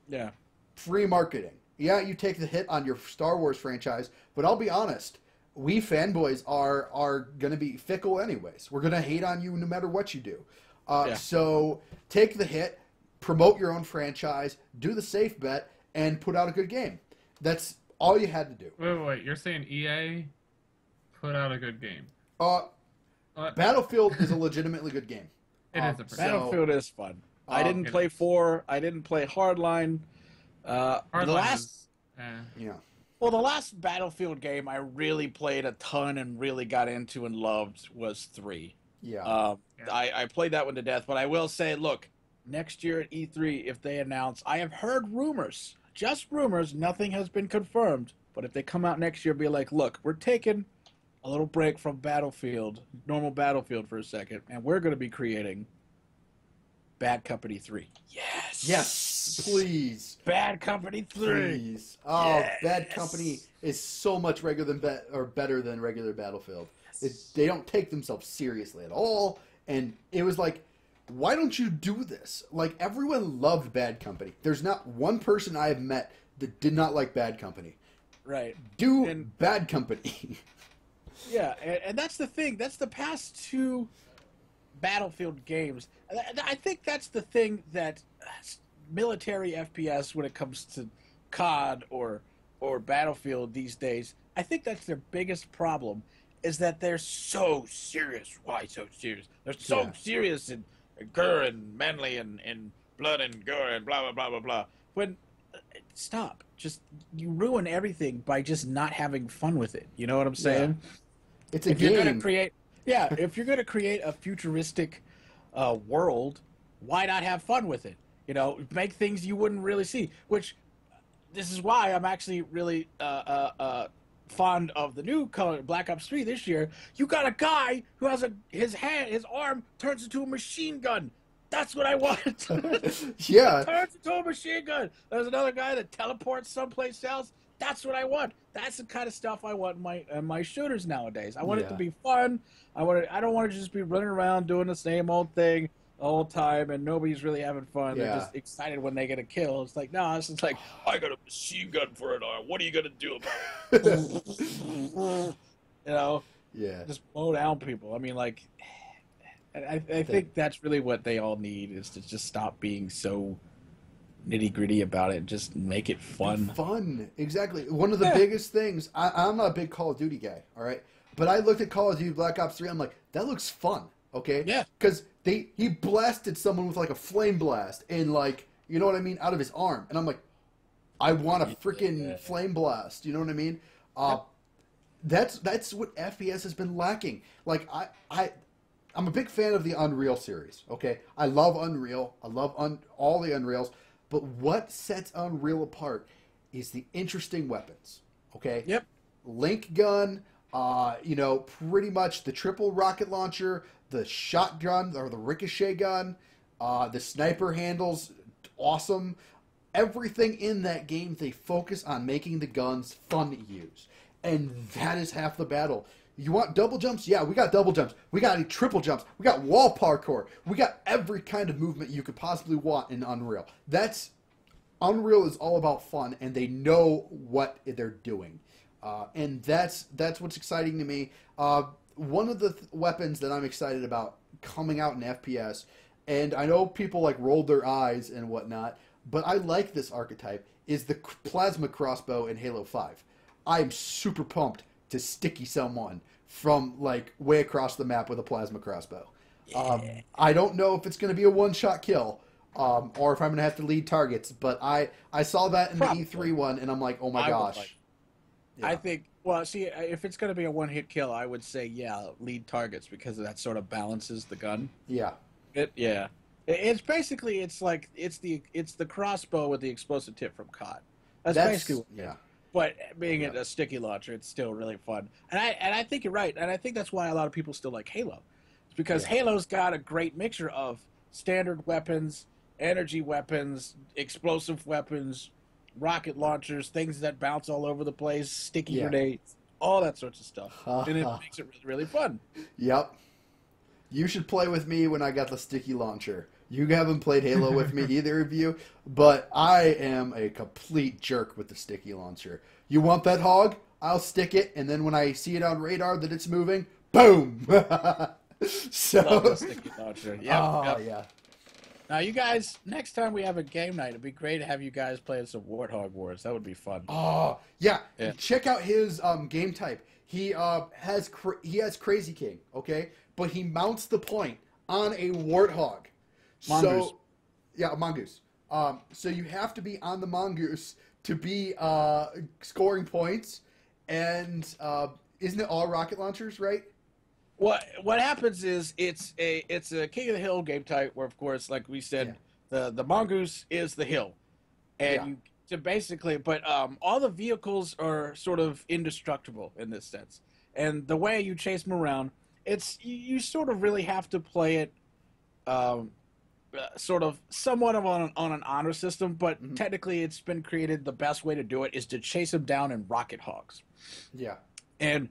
Yeah. Free marketing. Yeah, you take the hit on your Star Wars franchise, but I'll be honest, we fanboys are going to be fickle anyways. We're going to hate on you no matter what you do. So take the hit, promote your own franchise, do the safe bet, and put out a good game. That's all you had to do. Wait. You're saying EA put out a good game? Battlefield is a legitimately good game. It is a Battlefield is fun. I didn't play 4. I didn't play Hardline. The last Battlefield game I really played a ton and really got into and loved was 3. Yeah. I played that one to death, but I will say, look, next year at E3, if they announce, I have heard rumors, just rumors, nothing has been confirmed, but if they come out next year, be like, look, we're taking a little break from Battlefield, normal Battlefield for a second, and we're going to be creating Bad Company 3. Yes, please. Bad Company 3. Please. Oh, yes. Bad Company is so much better than regular Battlefield. Yes. They don't take themselves seriously at all, and it was like, why don't you do this? Like, everyone loved Bad Company. There's not one person I have met that did not like Bad Company. Right. Bad Company. Yeah, and that's the thing. That's the past 2 Battlefield games. I think that's the thing that military FPS, when it comes to COD or Battlefield these days, I think that's their biggest problem, is that they're so serious. Why so serious? They're so serious and gore and manly and blood and gore and blah, blah, blah, blah, blah. When, stop. Just, you ruin everything by just not having fun with it. You know what I'm saying? Yeah. It's a game. If you're going to create a futuristic world, why not have fun with it? You know, make things you wouldn't really see. Which, this is why I'm actually really fond of the new color Black Ops 3 this year. You got a guy who has his arm turns into a machine gun. That's what I want. Yeah. Turns into a machine gun. There's another guy that teleports someplace else. that's what I want. That's the kind of stuff I want in my shooters nowadays. I want it to be fun. I don't want to just be running around doing the same old thing the whole time and nobody's really having fun. They're just excited when they get a kill. It's like, no, it's just like, I got a machine gun for an arm. What are you gonna do about it? You know? Yeah. Just blow down people. I mean, like, I think that's really what they all need, is to just stop being so nitty-gritty about it and just make it fun. Fun, exactly. One of the biggest things, I'm not a big Call of Duty guy, all right? But I looked at Call of Duty Black Ops 3, I'm like, that looks fun, okay? Yeah. Because he blasted someone with, like, a flame blast and, like, you know what I mean, out of his arm. And I'm like, I want a freaking flame blast, you know what I mean? That's what FPS has been lacking. Like, I'm a big fan of the Unreal series, okay? I love Unreal. I love all the Unreals. But what sets Unreal apart is the interesting weapons, okay? Yep. Link gun, you know, pretty much the triple rocket launcher, the shotgun or the ricochet gun, the sniper handles, awesome. Everything in that game, they focus on making the guns fun to use. And that is half the battle. You want double jumps? Yeah, we got double jumps. We got triple jumps. We got wall parkour. We got every kind of movement you could possibly want in Unreal. Unreal is all about fun, and they know what they're doing. And that's what's exciting to me. One of the weapons that I'm excited about coming out in FPS, and I know people like rolled their eyes and whatnot, but I like this archetype, is the plasma crossbow in Halo 5. I'm super pumped to sticky someone from like way across the map with a plasma crossbow. Yeah. I don't know if it's going to be a one-shot kill or if I'm going to have to lead targets, but I saw that in the E3 one, and I'm like, oh my gosh. I think, well, see, if it's going to be a one-hit kill, I would say, lead targets, because that sort of balances the gun. Yeah. It's basically, it's the crossbow with the explosive tip from COD. That's basically But being a sticky launcher, it's still really fun. And I think you're right. And I think that's why a lot of people still like Halo. It's because Halo's got a great mixture of standard weapons, energy weapons, explosive weapons, rocket launchers, things that bounce all over the place, sticky grenades, all that sorts of stuff. And it makes it really, really fun. Yep. You should play with me when I got the sticky launcher. You haven't played Halo with me, either of you, but I am a complete jerk with the sticky launcher. You want that hog? I'll stick it, and then when I see it on radar that it's moving, boom! So, love the sticky launcher. Yeah. Now, you guys, next time we have a game night, it'd be great to have you guys play some Warthog Wars. That would be fun. Oh, yeah. Check out his game type. He has Crazy King, okay? But he mounts the point on a Warthog. Mongoose. So, yeah, a mongoose. So you have to be on the mongoose to be scoring points, and isn't it all rocket launchers, right? What happens is it's a King of the Hill game type where, of course, like we said, the mongoose is the hill, and you to basically, but all the vehicles are sort of indestructible in this sense, and the way you chase them around, you sort of really have to play it. Sort of somewhat of on an honor system, but technically it's been created. The best way to do it is to chase them down in rocket hogs. Yeah, and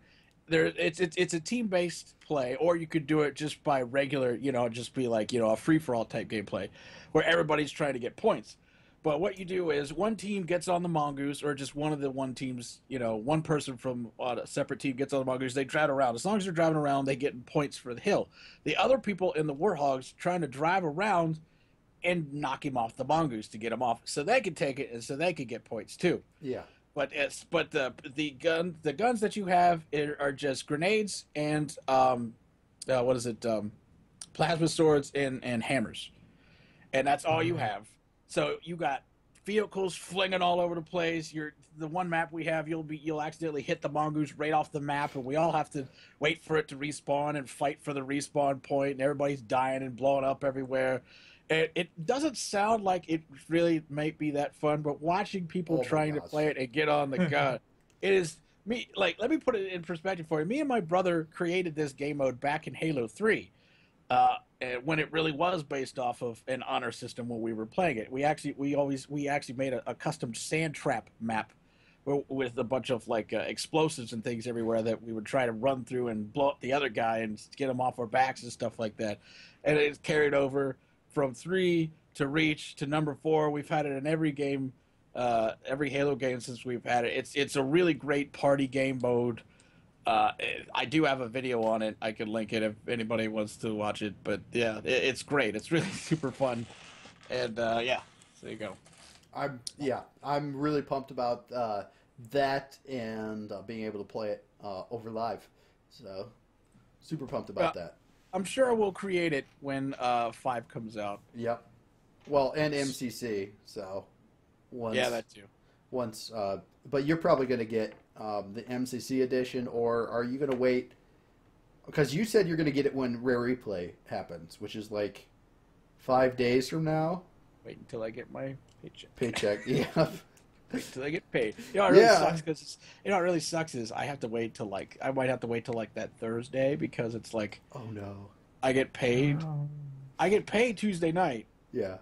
it's a team based play, or you could do it just by regular, just be like a free for all type gameplay, where everybody's trying to get points. But what you do is one team gets on the mongoose, or just one team's, one person from a separate team gets on the mongoose. They drive around. As long as they're driving around, they get points for the hill. The other people in the warthogs trying to drive around and knock him off the mongoose to get him off, so they can take it and so they can get points too. Yeah. But the guns that you have are just grenades and plasma swords and hammers, and that's all you have. So you got vehicles flinging all over the place. The one map we have, you'll accidentally hit the mongoose right off the map, and we all have to wait for it to respawn and fight for the respawn point, and everybody's dying and blowing up everywhere. It doesn't sound like it really might be that fun, but watching people trying to play it and get on the gun, it is me. Like, let me put it in perspective for you. Me and my brother created this game mode back in Halo 3. When it really was based off of an honor system when we were playing it. We actually made a custom sand trap map with a bunch of like explosives and things everywhere that we would try to run through and blow up the other guy and get him off our backs and stuff like that. And it's carried over from 3 to Reach to number 4. We've had it in every game, every Halo game since we've had it. It's a really great party game mode. I do have a video on it. I could link it if anybody wants to watch it. But yeah, it's great. It's really super fun. And yeah, there you go. I'm really pumped about that and being able to play it over live. So super pumped about that. I'm sure we'll create it when 5 comes out. Yep. Well, and MCC. So yeah, that too. But you're probably going to get the MCC edition, or are you going to wait? Because you said you're going to get it when Rare Replay happens, which is like 5 days from now. Wait until I get my paycheck. Yeah. Wait until I get paid. You know, it really sucks because it really sucks is I have to wait till I might have to wait till like that Thursday because it's like, oh no, I get paid. Oh. I get paid Tuesday night. Yeah.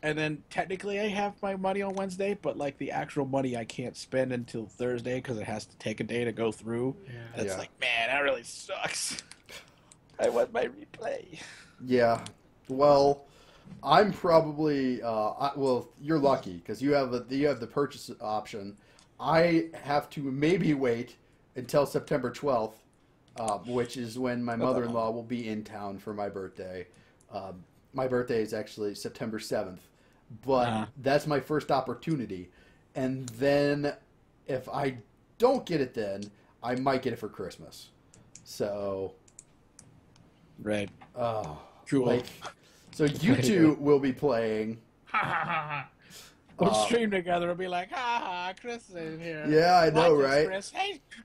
And then technically I have my money on Wednesday, but like the actual money I can't spend until Thursday because it has to take a day to go through. Yeah. And it's like, man, that really sucks. I want my replay. Yeah. Well, I'm probably well, you're lucky because you have the purchase option. I have to maybe wait until September 12th, which is when my mother-in-law will be in town for my birthday. My birthday is actually September 7th, but that's my first opportunity. And then if I don't get it then, I might get it for Christmas. So, right. Oh, cool. Like, so you two will be playing. Ha ha ha ha. We'll stream together and be like, ha ha, Chris is in here. Yeah, I know, watch right? Us,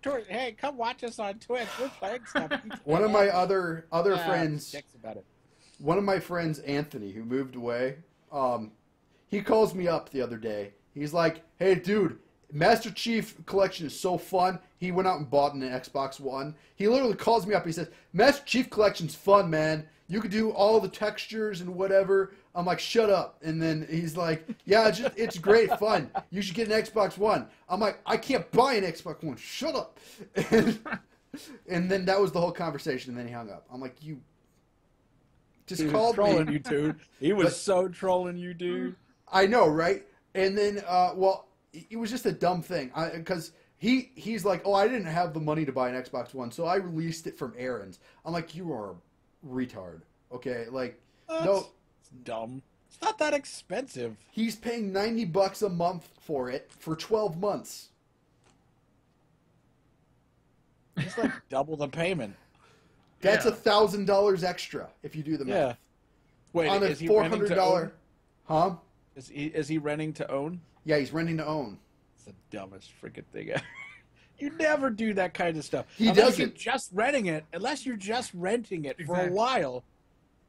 Chris. Hey, come watch us on Twitch. We're playing stuff. One of my other friends, about it. one of my friends, Anthony, who moved away, he calls me up the other day. He's like, hey, dude, Master Chief Collection is so fun. He went out and bought an Xbox One. He literally calls me up. He says, Master Chief Collection's fun, man. You could do all the textures and whatever. I'm like, shut up. And then he's like, yeah, it's great fun. You should get an Xbox One. I'm like, I can't buy an Xbox One. Shut up. And then that was the whole conversation. And then he hung up. I'm like, you just called me. He was trolling you, dude. He was so trolling you, dude. I know, right? And then, well, it was just a dumb thing. Because he's like, oh, I didn't have the money to buy an Xbox One, so I released it from errands. I'm like, you are a retard. Okay? Like, no. It's dumb. It's not that expensive. He's paying $90 a month for it for 12 months. It's like double the payment. That's $1,000 extra if you do the math. Yeah. Wait, on a is he renting to $400, own? huh? Is he renting to own? Yeah, he's renting to own. It's the dumbest freaking thing ever. You never do that kind of stuff. He unless doesn't. You're just renting it. Unless you're just renting it for a while.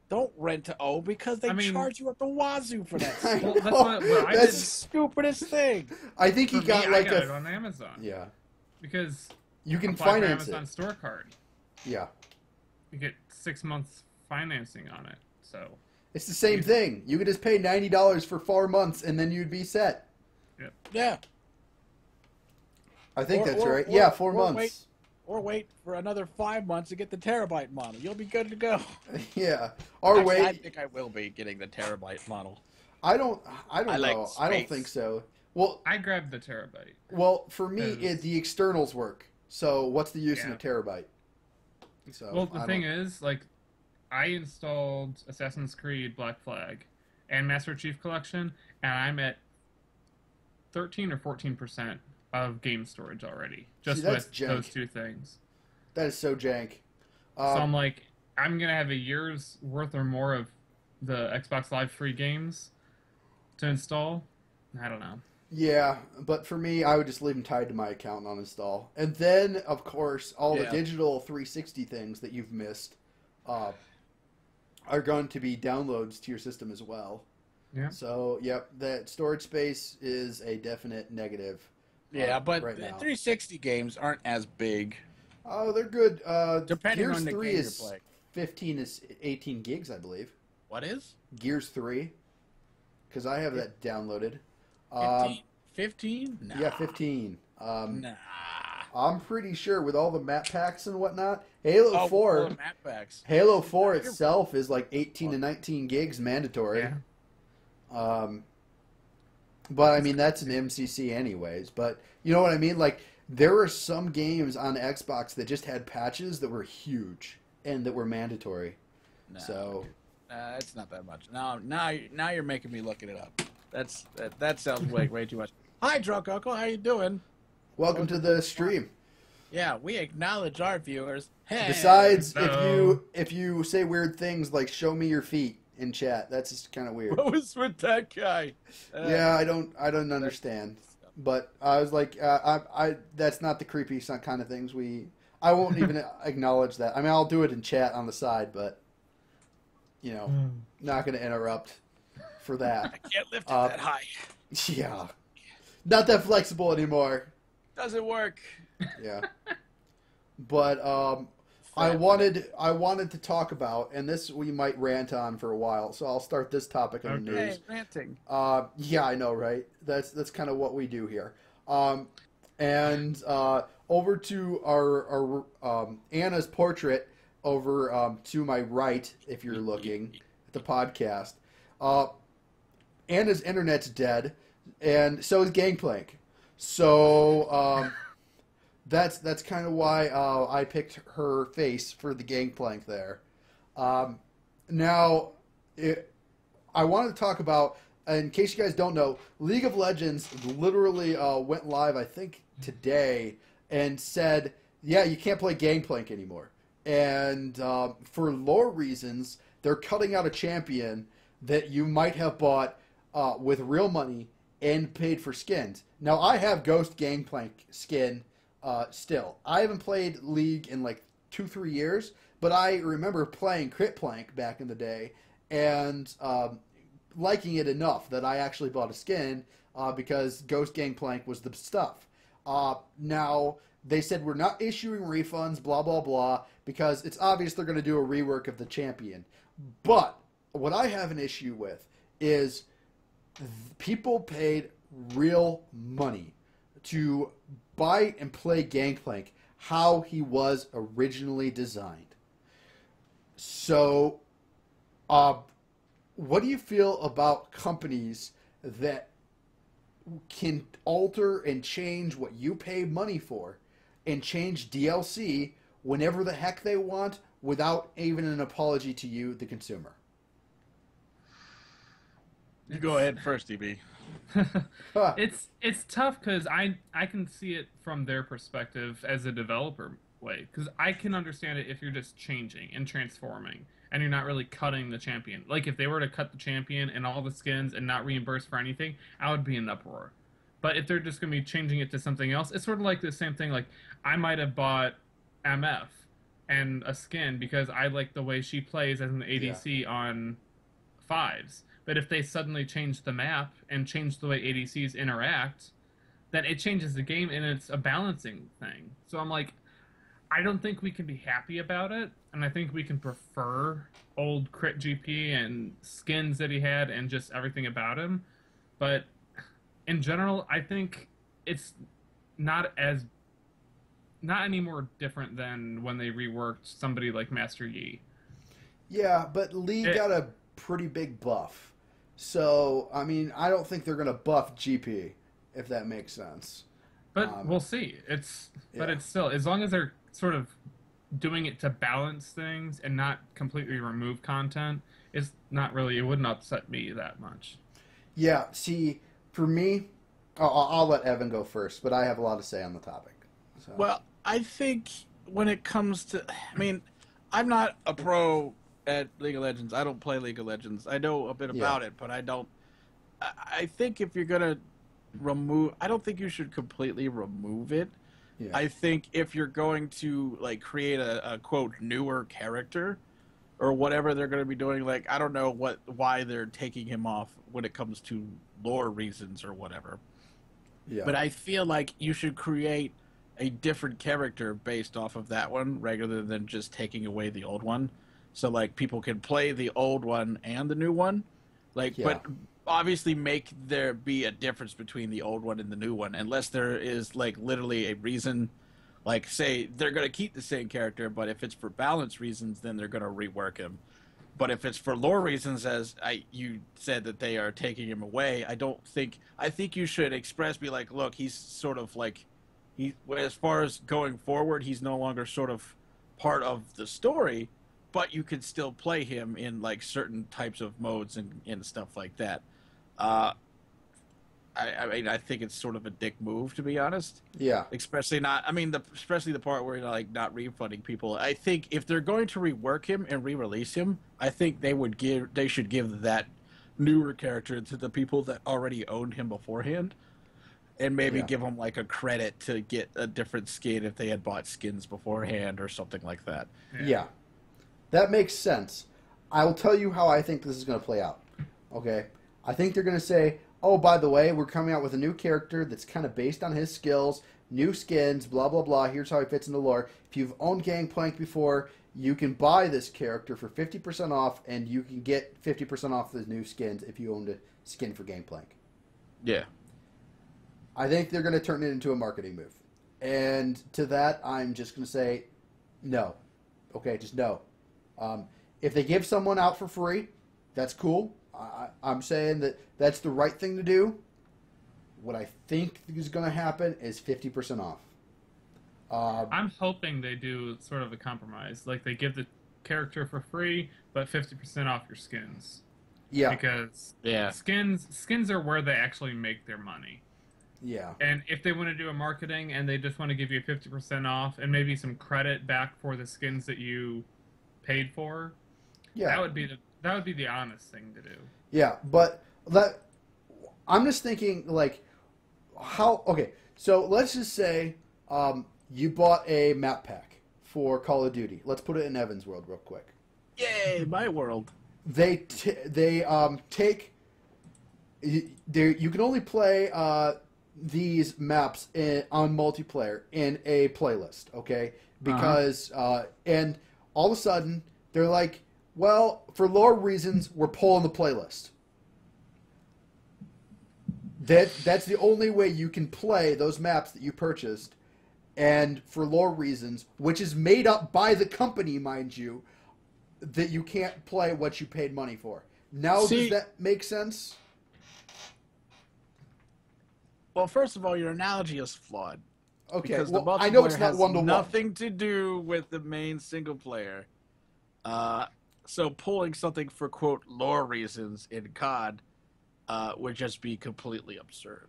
Don't rent to own because they charge you up the wazoo for that. Well, That's the stupidest thing. I think he got like I got it on Amazon. Yeah. Because you can apply for finance Amazon it. Store card. Yeah. You get 6 months financing on it. So it's the same thing. You could just pay $90 for 4 months and then you'd be set. Yep. Yeah. I think that's right. Yeah, 4 months. Wait for another 5 months to get the terabyte model. You'll be good to go. Yeah. Or Actually, wait. I think I will be getting the terabyte model. I don't know. like I don't think so. Well, I grabbed the terabyte. Well, for me, the externals work. So what's the use in a terabyte? So well, the thing is, like, I installed Assassin's Creed Black Flag and Master Chief Collection, and I'm at 13 or 14% of game storage already, just with those two things. That is so jank. So I'm like, I'm gonna have a year's worth or more of the Xbox Live free games to install. I don't know. Yeah, but for me, I would just leave them tied to my account and uninstall. And then, of course, all the digital 360 things that you've missed are going to be downloads to your system as well. Yeah. So, yep, that storage space is a definite negative. Yeah, but right the now. 360 games aren't as big. Oh, they're good. Depending Gears on the 3 game is you're playing. 15 is 18 gigs, I believe. What is? Gears 3, because I have that downloaded. 15? Nah. Yeah, 15. Nah. I'm pretty sure with all the map packs and whatnot, Halo 4. All the map packs. Halo 4 itself is like 18 to 19 gigs mandatory. Yeah. But I mean that's an MCC anyways. But you know what I mean? Like there were some games on Xbox that just had patches that were huge and that were mandatory. Nah, So it's not that much. Now you're making me look it up. That sounds way too much. Hi, Drunk Uncle. How you doing? welcome to the stream. Yeah, we acknowledge our viewers. Hey. Besides, if you say weird things like "show me your feet" in chat, that's just kind of weird. What was with that guy? Yeah, I don't understand. But I was like, I that's not the creepy kind of things I won't even acknowledge that. I mean, I'll do it in chat on the side, but you know, not going to interrupt for that. I can't lift it that high. Yeah, not that flexible anymore. Doesn't work. Yeah, but I wanted to talk about, and this we might rant on for a while, so I'll start this topic in the news. Hey, ranting. Yeah, I know, right? That's kind of what we do here. And over to our Anna's portrait over to my right, if you're looking at the podcast. Anna's internet's dead, and so is Gangplank. So that's kind of why I picked her face for the Gangplank there. Now, I wanted to talk about, in case you guys don't know, League of Legends literally went live, I think, today, and said, yeah, you can't play Gangplank anymore. And for lore reasons, they're cutting out a champion that you might have bought with real money and paid for skins. Now, I have Ghost Gangplank skin still. I haven't played League in like 2-3 years, but I remember playing Crit Plank back in the day and liking it enough that I actually bought a skin because Ghost Gangplank was the stuff. Now, they said we're not issuing refunds, blah, blah, blah, because it's obvious they're going to do a rework of the champion. But what I have an issue with is people paid real money to buy and play Gangplank how he was originally designed. So, what do you feel about companies that can alter and change what you pay money for and change DLC whenever the heck they want without even an apology to you, the consumer? You go ahead first, DB. It's tough because I can see it from their perspective as a developer way, because I can understand it if you're just changing and transforming and you're not really cutting the champion. Like if they were to cut the champion and all the skins and not reimburse for anything, I would be in an uproar. But if they're just going to be changing it to something else, it's sort of like the same thing. Like I might have bought MF and a skin because I like the way she plays as an ADC on fives. But if they suddenly change the map and change the way ADCs interact, then it changes the game and it's a balancing thing. So I'm like, I don't think we can be happy about it. And I think we can prefer old Crit GP and skins that he had and just everything about him. But in general, I think it's not any more different than when they reworked somebody like Master Yi. Yeah, but Lee got a pretty big buff. So, I mean, I don't think they're going to buff GP, if that makes sense. But we'll see. But it's still, as long as they're sort of doing it to balance things and not completely remove content, it wouldn't upset me that much. Yeah, see, for me, I'll let Evan go first, but I have a lot to say on the topic. So. Well, I think when it comes to, I mean, I'm not a pro at League of Legends. I don't play League of Legends. I know a bit about it, but I don't. I think if you're gonna remove, I don't think you should completely remove it. Yeah. I think if you're going to like create a quote newer character or whatever they're going to be doing, like I don't know why they're taking him off when it comes to lore reasons or whatever. Yeah. But I feel like you should create a different character based off of that one rather than just taking away the old one. So like people can play the old one and the new one, Like, Yeah. but obviously make there be a difference between the old one and the new one, unless there is like literally a reason. Like, say they're gonna keep the same character, but if it's for balance reasons, then they're gonna rework him. But if it's for lore reasons, as you said that they are taking him away, I don't think. I think you should be like, look, he's sort of like, as far as going forward, he's no longer sort of part of the story, but you can still play him in like certain types of modes and stuff like that. Uh, I mean, I think it's sort of a dick move, to be honest. Yeah. Especially not. I mean, especially the part where you're like not refunding people. I think if they're going to rework him and re-release him, I think they should give that newer character to the people that already owned him beforehand, and maybe give them like a credit to get a different skin if they had bought skins beforehand or something like that. Yeah. That makes sense. I will tell you how I think this is going to play out. Okay? I think they're going to say, oh, by the way, we're coming out with a new character that's kind of based on his skills, new skins, blah, blah, blah. Here's how he fits in the lore. If you've owned Gangplank before, you can buy this character for 50% off, and you can get 50% off the new skins if you owned a skin for Gangplank. Yeah. I think they're going to turn it into a marketing move. And to that, I'm just going to say no. Okay, just no. If they give someone out for free, that's cool. I'm saying that that's the right thing to do. What I think is going to happen is 50% off. I'm hoping they do sort of a compromise. Like, they give the character for free, but 50% off your skins. Yeah. Because skins are where they actually make their money. Yeah. And if they want to do a marketing and they just want to give you 50% off and maybe some credit back for the skins that you paid for, that would be the honest thing to do. Yeah, but I'm just thinking, like, how... Okay, so let's just say you bought a map pack for Call of Duty. Let's put it in Evan's world real quick. Yay, my world. They take... You can only play these maps on multiplayer in a playlist, okay? Because... and all of a sudden, they're like... Well, for lore reasons, we're pulling the playlist. That's the only way you can play those maps that you purchased. And for lore reasons, which is made up by the company, mind you, that you can't play what you paid money for. Now, does that make sense? Well, first of all, your analogy is flawed. Okay, because well, I know it's not one-to-one. Nothing to do with the main single player. So pulling something for, quote, lore reasons in COD would just be completely absurd.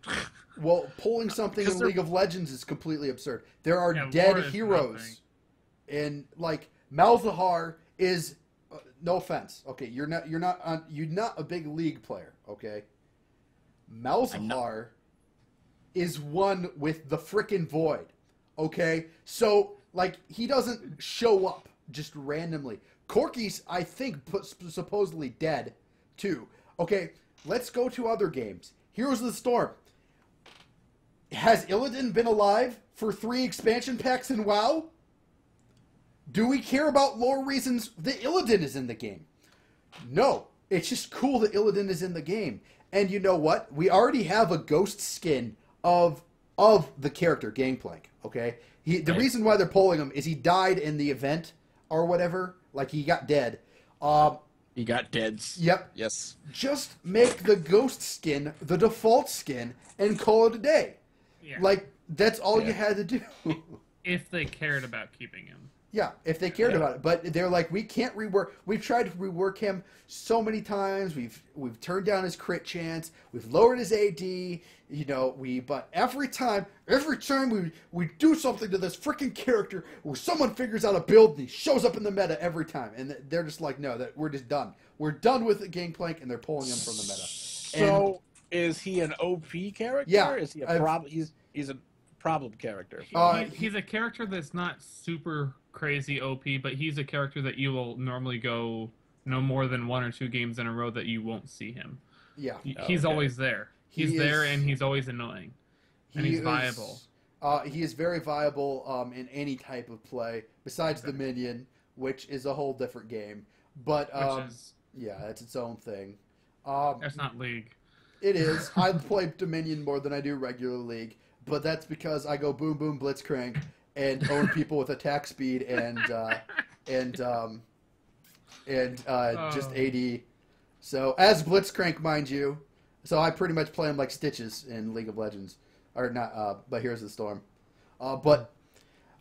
Well, pulling something in League of Legends is completely absurd. There are dead heroes. And, like, Malzahar is... no offense. Okay, you're not a big League player, okay? Malzahar is one with the frickin' Void, okay? So, like, he doesn't show up just randomly. Corky's, I think, supposedly dead, too. Okay, let's go to other games. Heroes of the Storm. Has Illidan been alive for 3 expansion packs in WoW? Do we care about lore reasons that Illidan is in the game? No. It's just cool that Illidan is in the game. And you know what? We already have a ghost skin of the character, Gangplank, okay? The reason why they're pulling him is he died in the event or whatever. Like, he got dead. He got dead. Yep. Yes. Just make the ghost skin the default skin and call it a day. Yeah. Like, that's all you had to do. If they cared about keeping him. Yeah, if they cared about it. But they're like, we can't rework. We've tried to rework him so many times. We've turned down his crit chance. We've lowered his AD. You know, but every time we do something to this freaking character, where someone figures out a build and he shows up in the meta every time. And they're just like, no, we're just done. We're done with the Gangplank, and they're pulling him from the meta. So, is he an OP character? Yeah. Is he a problem? He's a problem character. He's a character that's not super crazy OP, but he's a character that you will normally go no more than 1 or 2 games in a row that you won't see him. Yeah. He's always there. He's there, and he's always annoying. And he's viable. He is very viable in any type of play, besides the minion, which is a whole different game. But, yeah, that's its own thing. That's not League. It is. I play Dominion more than I do regular League, but that's because I go boom boom blitzcrank and own people with attack speed and just AD. So as blitzcrank, mind you, so I pretty much play him like Stitches in League of Legends, or not, but Heroes of the Storm. But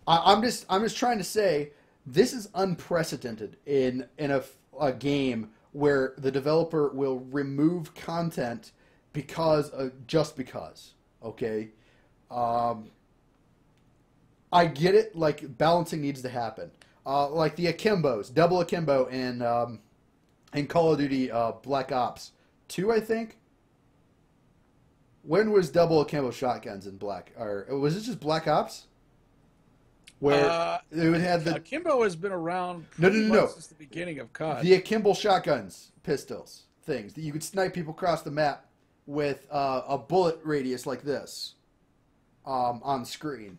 I'm just trying to say this is unprecedented in a game where the developer will remove content just because. Okay, I get it. Like balancing needs to happen. Like the akimbos, double akimbo in Call of Duty Black Ops 2, I think. When was double akimbo shotguns in Black? Or was it just Black Ops? Where it would have the akimbo has been around no since the beginning of COD. The akimbo shotguns, pistols, things that you could snipe people across the map with a bullet radius like this on screen.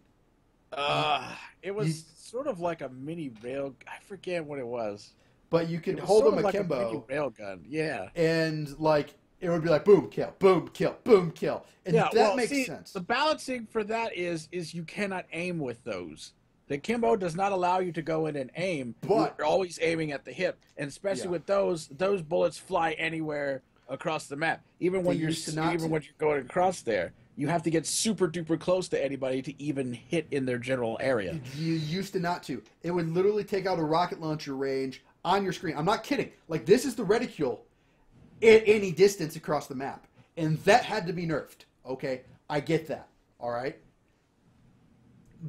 It was sort of like a mini rail. I forget what it was. But you could hold them akimbo. Like a mini rail gun, yeah. And like it would be like boom kill, boom kill, boom kill, and that makes sense. The balancing for that is you cannot aim with those. The akimbo does not allow you to go in and aim. But you're always aiming at the hip, and especially with those bullets fly anywhere across the map. Even when you're going across there, you have to get super duper close to anybody to even hit in their general area. You used to not to. It would literally take out a rocket launcher range on your screen. I'm not kidding. Like this is the reticule at any distance across the map, and that had to be nerfed. Okay, I get that. All right.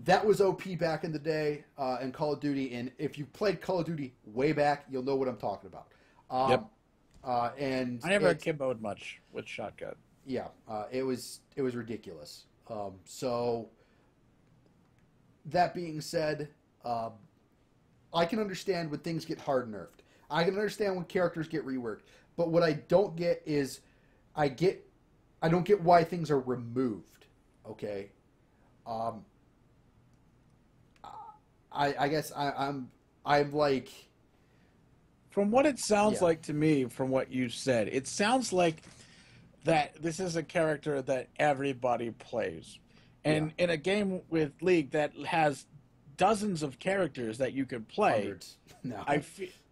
That was OP back in the day in Call of Duty, and if you played Call of Duty way back, you'll know what I'm talking about. And I never akimboed much with shotgun. Yeah, it was ridiculous. So that being said, I can understand when things get hard nerfed. I can understand when characters get reworked. But what I don't get is, I don't get why things are removed. Okay. I guess I'm like. From what it sounds like to me, from what you said, it sounds like that this is a character that everybody plays. And in a game with League that has dozens of characters that you could play. Hundreds. No.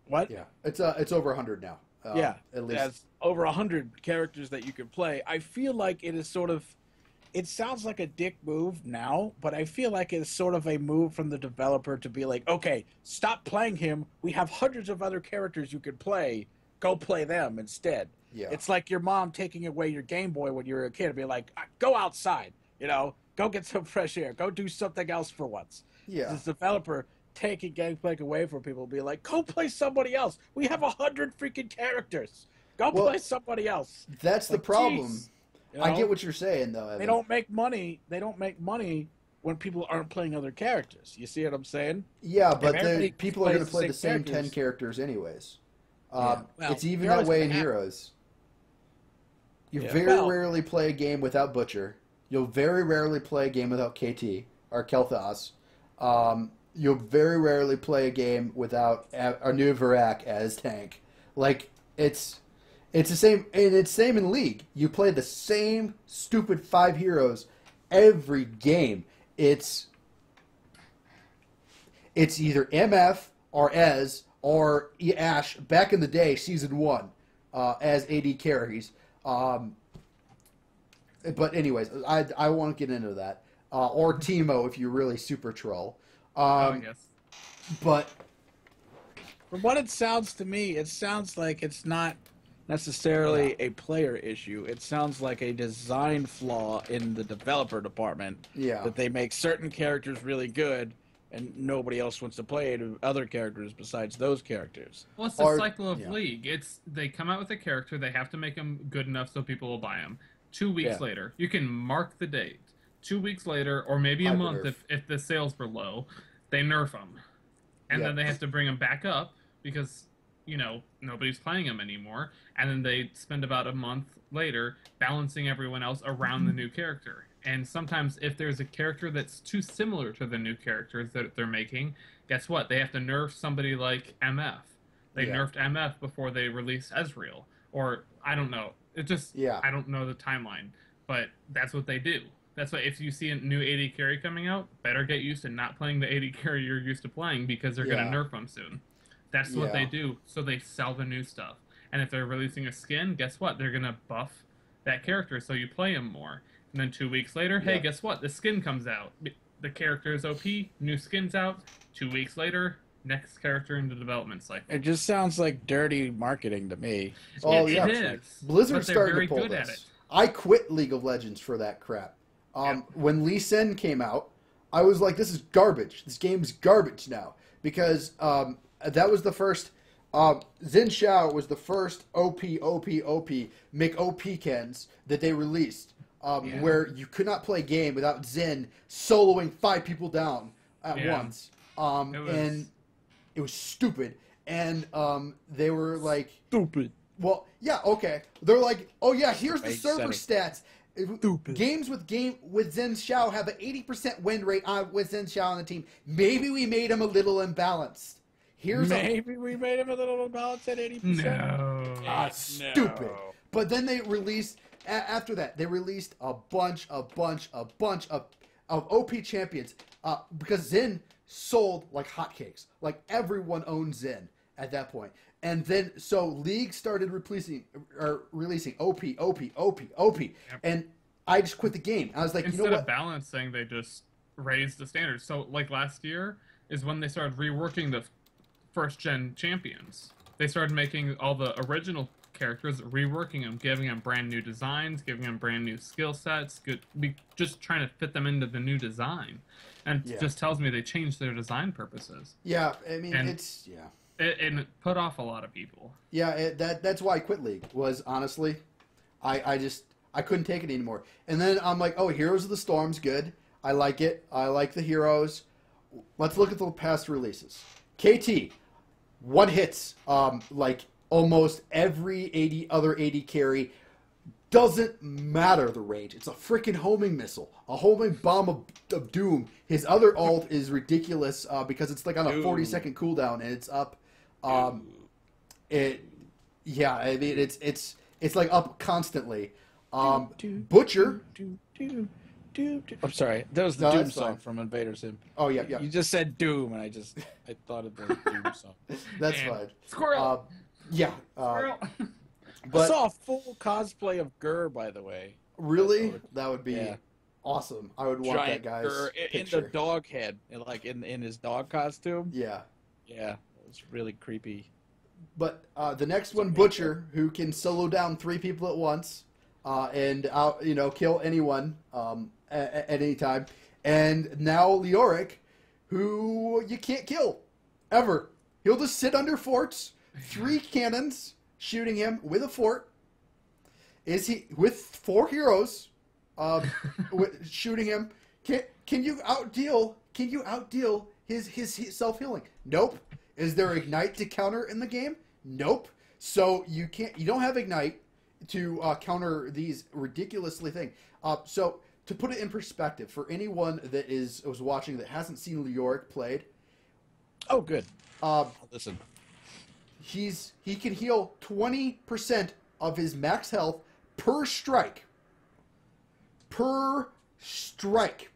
What? Yeah. It's over 100 now. At least. That's over 100 characters that you could play. I feel like it is sort of. It sounds like a dick move now, but I feel like it's sort of a move from the developer to be like, okay, stop playing him. We have hundreds of other characters you could play. Go play them instead. Yeah. It's like your mom taking away your Game Boy when you were a kid and be like, go outside, go get some fresh air. Go do something else for once. Yeah. This developer taking gameplay away from people be like, go play somebody else. We have 100 freaking characters. Go play somebody else. That's the problem. Geez. I get what you're saying, though. Evan. They don't make money. They don't make money when people aren't playing other characters. You see what I'm saying? Yeah, but people are going to play the same 10 characters anyways. It's even that way in Heroes. You very rarely play a game without Butcher. You'll very rarely play a game without KT or Kel'Thas. You'll very rarely play a game without Anu Varak as tank. Like it's the same, and it's same in League. You play the same stupid 5 heroes every game. It's either MF or Ez or Ash back in the day, Season 1, as AD carries. But anyways, I won't get into that. Or Teemo if you're really super troll. Yes. But from what it sounds to me, it sounds like it's not necessarily a player issue. It sounds like a design flaw in the developer department. Yeah. That they make certain characters really good and nobody else wants to play other characters besides those characters. Well, it's the cycle of League. They come out with a character, they have to make them good enough so people will buy them. 2 weeks later, you can mark the date. 2 weeks later, or maybe a month if the sales were low, they nerf them. And then they have to bring them back up because, nobody's playing them anymore. And then they spend about a month later balancing everyone else around the new character. And sometimes if there's a character that's too similar to the new characters that they're making, guess what? They have to nerf somebody like MF. They nerfed MF before they released Ezreal. or I don't know. It just Yeah. I don't know the timeline, but that's what they do. That's why if you see a new AD carry coming out, better get used to not playing the AD carry you're used to playing because they're Yeah. gonna nerf them soon. That's what they do. So they sell the new stuff. And if they're releasing a skin, guess what? They're gonna buff that character so you play him more. And then 2 weeks later, hey, guess what? The skin comes out. The character is OP, new skin's out. 2 weeks later, next character in the development cycle. It just sounds like dirty marketing to me. Oh, it yeah. is. Blizzard started very to pull good this. at it. I quit League of Legends for that crap. When Lee Sin came out, I was like, this is garbage. This game's garbage now. Because that was the first... Xin Xiao was the first OP make OP Kens that they released. Where you could not play a game without Xin soloing 5 people down at once. And it was stupid. And they were like... Stupid. Well, yeah, okay. They're like, oh yeah, here's the server stats. Stupid. Games with Xin Xiao have an 80% win rate with Xin Xiao on the team. Maybe we made him a little imbalanced. Maybe we made him a little imbalanced at 80%. No. Stupid. But then they released, after that, they released a bunch of OP champions. Because Xin sold like hotcakes. Like everyone owned Xin at that point. And then, so League started releasing OP. And I just quit the game. I was like, Instead you know what? of balancing, they just raised the standards. So, like last year is when they started reworking the first-gen champions. They started making all the original characters, reworking them, giving them brand new designs, giving them brand new skill sets, just trying to fit them into the new design. And it just tells me they changed their design purposes. Yeah, I mean, and it put off a lot of people. Yeah, that's why I quit League, was honestly, I couldn't take it anymore. And then I'm like, oh, Heroes of the Storm's good. I like it. I like the heroes. Let's look at the past releases. KT, one hits, like almost every other AD carry. Doesn't matter the range. It's a freaking homing missile. A homing bomb of doom. His other ult is ridiculous because it's like on a 40-second cooldown and it's up. I mean, it's like up constantly. Butcher. I'm sorry. That was the Doom song from Invader Sim. Oh, yeah. You just said Doom, and I thought of the Doom song. That's fine. Squirrel! Squirrel! I saw a full cosplay of Gur, by the way. Really? That would be awesome. I would want that guy's picture. In the dog head, like in his dog costume. Yeah. Yeah, it was really creepy. But the next one, Butcher, who can solo down 3 people at once and kill anyone at any time. And now Leoric, who you can't kill ever. He'll just sit under forts, 3 cannons shooting him with a fort. Is he with 4 heroes shooting him? Can you outdeal his self-healing? Nope. Is there Ignite to counter in the game? Nope. So you don't have Ignite to counter these ridiculously things. So to put it in perspective, for anyone that was watching that hasn't seen Leoric played. Oh, good. Listen. He can heal 20% of his max health per strike. Per strike.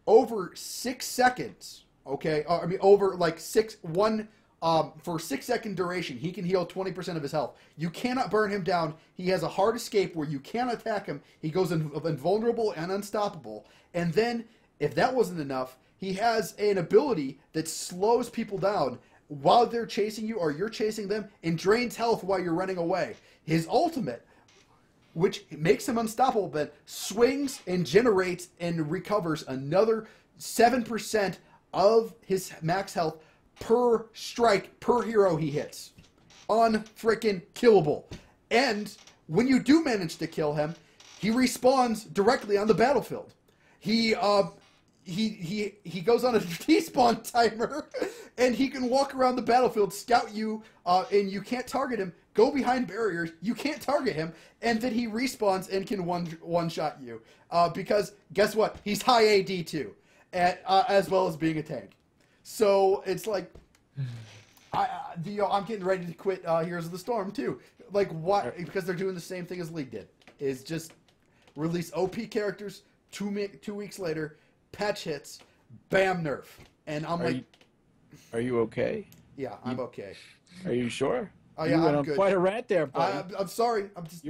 Over 6 seconds. Okay? Over like for 6-second duration, he can heal 20% of his health. You cannot burn him down. He has a hard escape where you can't attack him. He goes invulnerable and unstoppable. And then, if that wasn't enough, he has an ability that slows people down while they're chasing you or you're chasing them and drains health while you're running away. His ultimate, which makes him unstoppable, then swings and generates and recovers another 7% of his max health per strike, per hero he hits. Unfrickin' killable. And when you do manage to kill him, he respawns directly on the battlefield. He goes on a despawn timer, and he can walk around the battlefield, scout you, and you can't target him. Go behind barriers, you can't target him, and then he respawns and can one-shot you. Because, guess what? He's high AD too, as well as being a tank. So, it's like, I'm getting ready to quit Heroes of the Storm too. Like what? Because they're doing the same thing as League did. Is just release OP characters 2 weeks later, patch hits, bam, nerf, and I'm are you okay? Yeah, I'm okay. Are you sure? Oh yeah, you went I'm on good. Quite a rant there, buddy. I'm sorry. I'm just.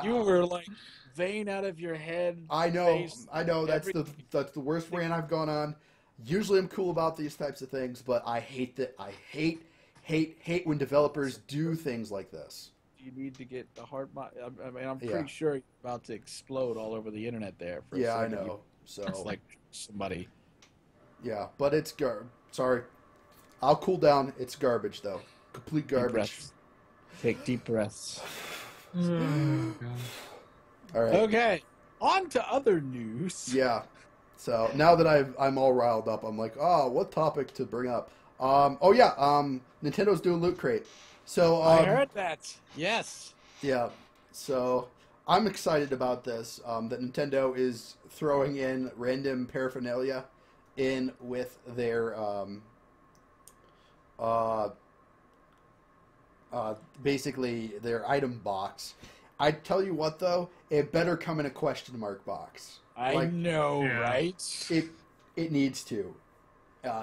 You were like vein out of your head. I know. Face, That's the worst rant I've gone on. Usually I'm cool about these types of things, but I hate that. I hate when developers do things like this. You need to get the hard. I mean, I'm pretty sure you're about to explode all over the internet there. For a I second. know. So it's like somebody. Yeah, but it's sorry. I'll cool down. It's garbage though. Complete garbage. Take deep breaths. Oh, All right. Okay. On to other news. Yeah. So now that I'm all riled up, I'm like, oh, what topic to bring up? Nintendo's doing Loot Crate. So I heard that. Yes. Yeah. So I'm excited about this. That Nintendo is throwing in random paraphernalia in with their basically their item box. I tell you what though, it better come in a question mark box. I know, right? It needs to.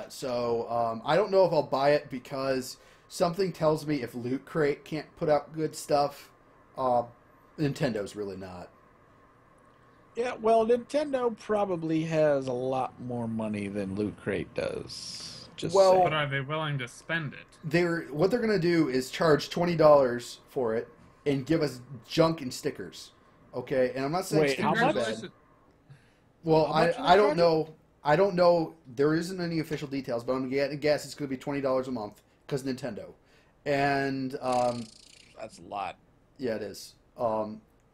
So I don't know if I'll buy it because something tells me if Loot Crate can't put out good stuff, Nintendo's really not. Yeah, well, Nintendo probably has a lot more money than Loot Crate does. But are they willing to spend it? What they're gonna do is charge $20 for it and give us junk and stickers. Okay, and I'm not saying stickers are bad. Well, I don't know. I don't know. There isn't any official details, but I'm gonna guess it's gonna be $20 a month because Nintendo, and that's a lot. Yeah, it is.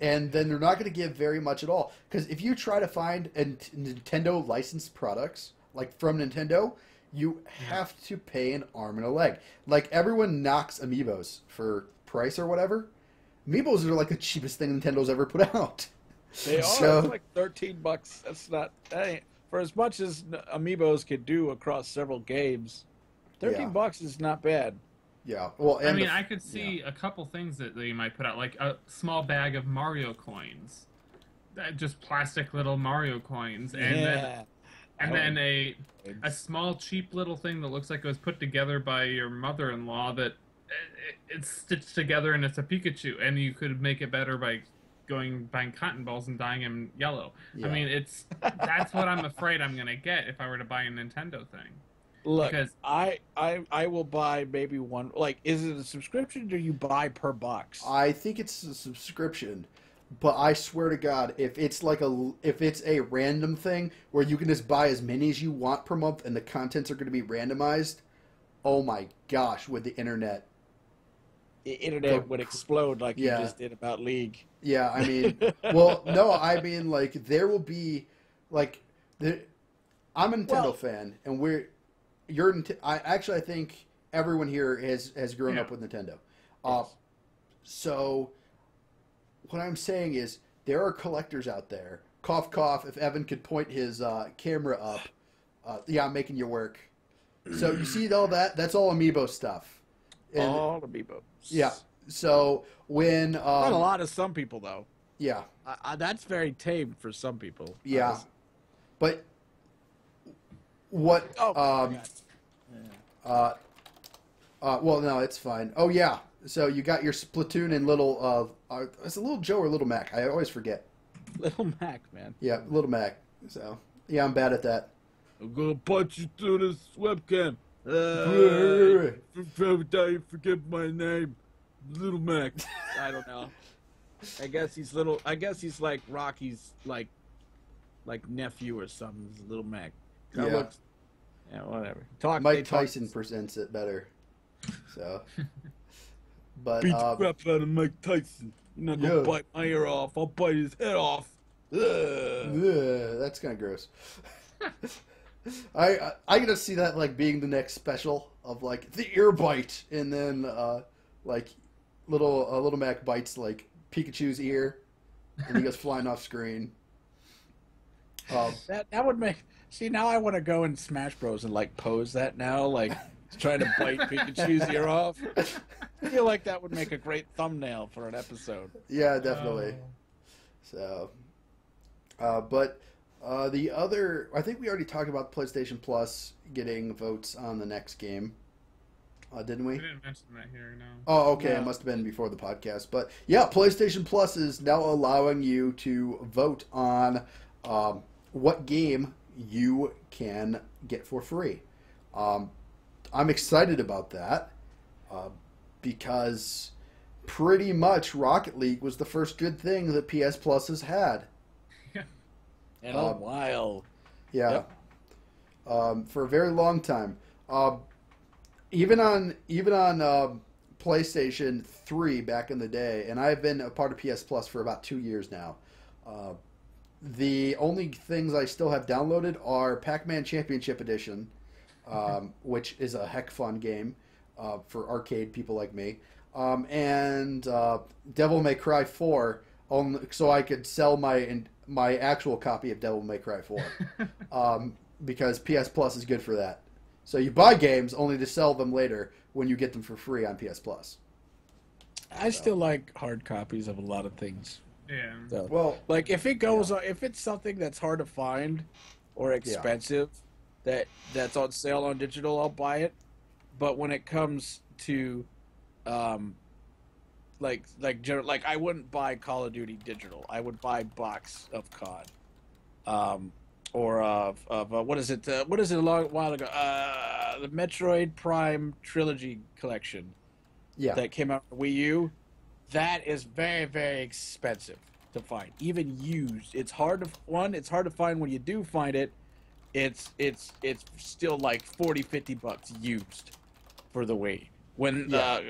And then they're not going to give very much at all. Because if you try to find Nintendo licensed products, like from Nintendo, you have to pay an arm and a leg. Like, everyone knocks Amiibos for price or whatever. Amiibos are like the cheapest thing Nintendo's ever put out. They are. So, it's like $13. That's not... for as much as Amiibos could do across several games, $13 is not bad. Yeah, well, I mean, I could see a couple things that they might put out, like a small bag of Mario coins, just plastic little Mario coins, and then a small cheap little thing that looks like it was put together by your mother-in-law that it's stitched together and it's a Pikachu, and you could make it better by buying cotton balls and dyeing them yellow. Yeah. I mean, that's what I'm afraid I'm gonna get if I were to buy a Nintendo thing. Look, because I will buy maybe one. Like, is it a subscription or do you buy per box? I think it's a subscription, but I swear to God, if it's a random thing where you can just buy as many as you want per month and the contents are going to be randomized, oh my gosh, would the internet would explode like you just did about League. Yeah, I mean, well, no, I mean, like, there will be, like, I'm a Nintendo fan, and I think everyone here has grown up with Nintendo. So what I'm saying is there are collectors out there. Cough, cough. If Evan could point his camera up. Yeah, I'm making you work. So you see all that? That's all Amiibo stuff. And, all Amiibo. Yeah. So when... not a lot of some people, though. Yeah. That's very tame for some people. Yeah. But... What? Well, no, it's fine. Oh yeah. So you got your Splatoon and little. It's a Little Joe or Little Mac. I always forget. Little Mac, man. Yeah, Little Mac. So yeah, I'm bad at that. I'm gonna punch you through this webcam. Forget my name, Little Mac. I don't know. I guess he's little. I guess he's like Rocky's like nephew or something. He's Little Mac. Yeah, whatever. Mike Tyson presents it better. So, but beat the crap out of Mike Tyson. You're not gonna bite my ear off. I'll bite his head off. That's kind of gross. I gotta see that like being the next special of like the ear bite, and then like little Mac bites like Pikachu's ear, and he goes flying off screen. That would make. See, now I want to go in Smash Bros and like pose that now, like trying to bite Pikachu's ear off. I feel like that would make a great thumbnail for an episode. Yeah, definitely. So, but the other, I think we already talked about PlayStation Plus getting votes on the next game, didn't we? We didn't mention that here, no. Oh, okay. No. It must have been before the podcast. But yeah, PlayStation Plus is now allowing you to vote on what game you can get for free. I'm excited about that because pretty much Rocket League was the first good thing that PS Plus has had. In a while. Yeah. Yep. For a very long time. Even on PlayStation 3 back in the day, and I've been a part of PS Plus for about 2 years now. The only things I still have downloaded are Pac-Man Championship Edition, which is a heck fun game for arcade people like me, and Devil May Cry 4, so I could sell my actual copy of Devil May Cry 4, because PS Plus is good for that. So you buy games only to sell them later when you get them for free on PS Plus. I still like hard copies of a lot of things. Yeah. So, Well, like if it's something that's hard to find or expensive, that's on sale on digital, I'll buy it. But when it comes to, like I wouldn't buy Call of Duty digital. I would buy box of COD, or of what is it? What is it a long while ago? The Metroid Prime Trilogy Collection. yeah. That came out on Wii U. That is very, very expensive to find, even used. It's hard to find when you do find it. It's still like $40-$50 used for the Wii. When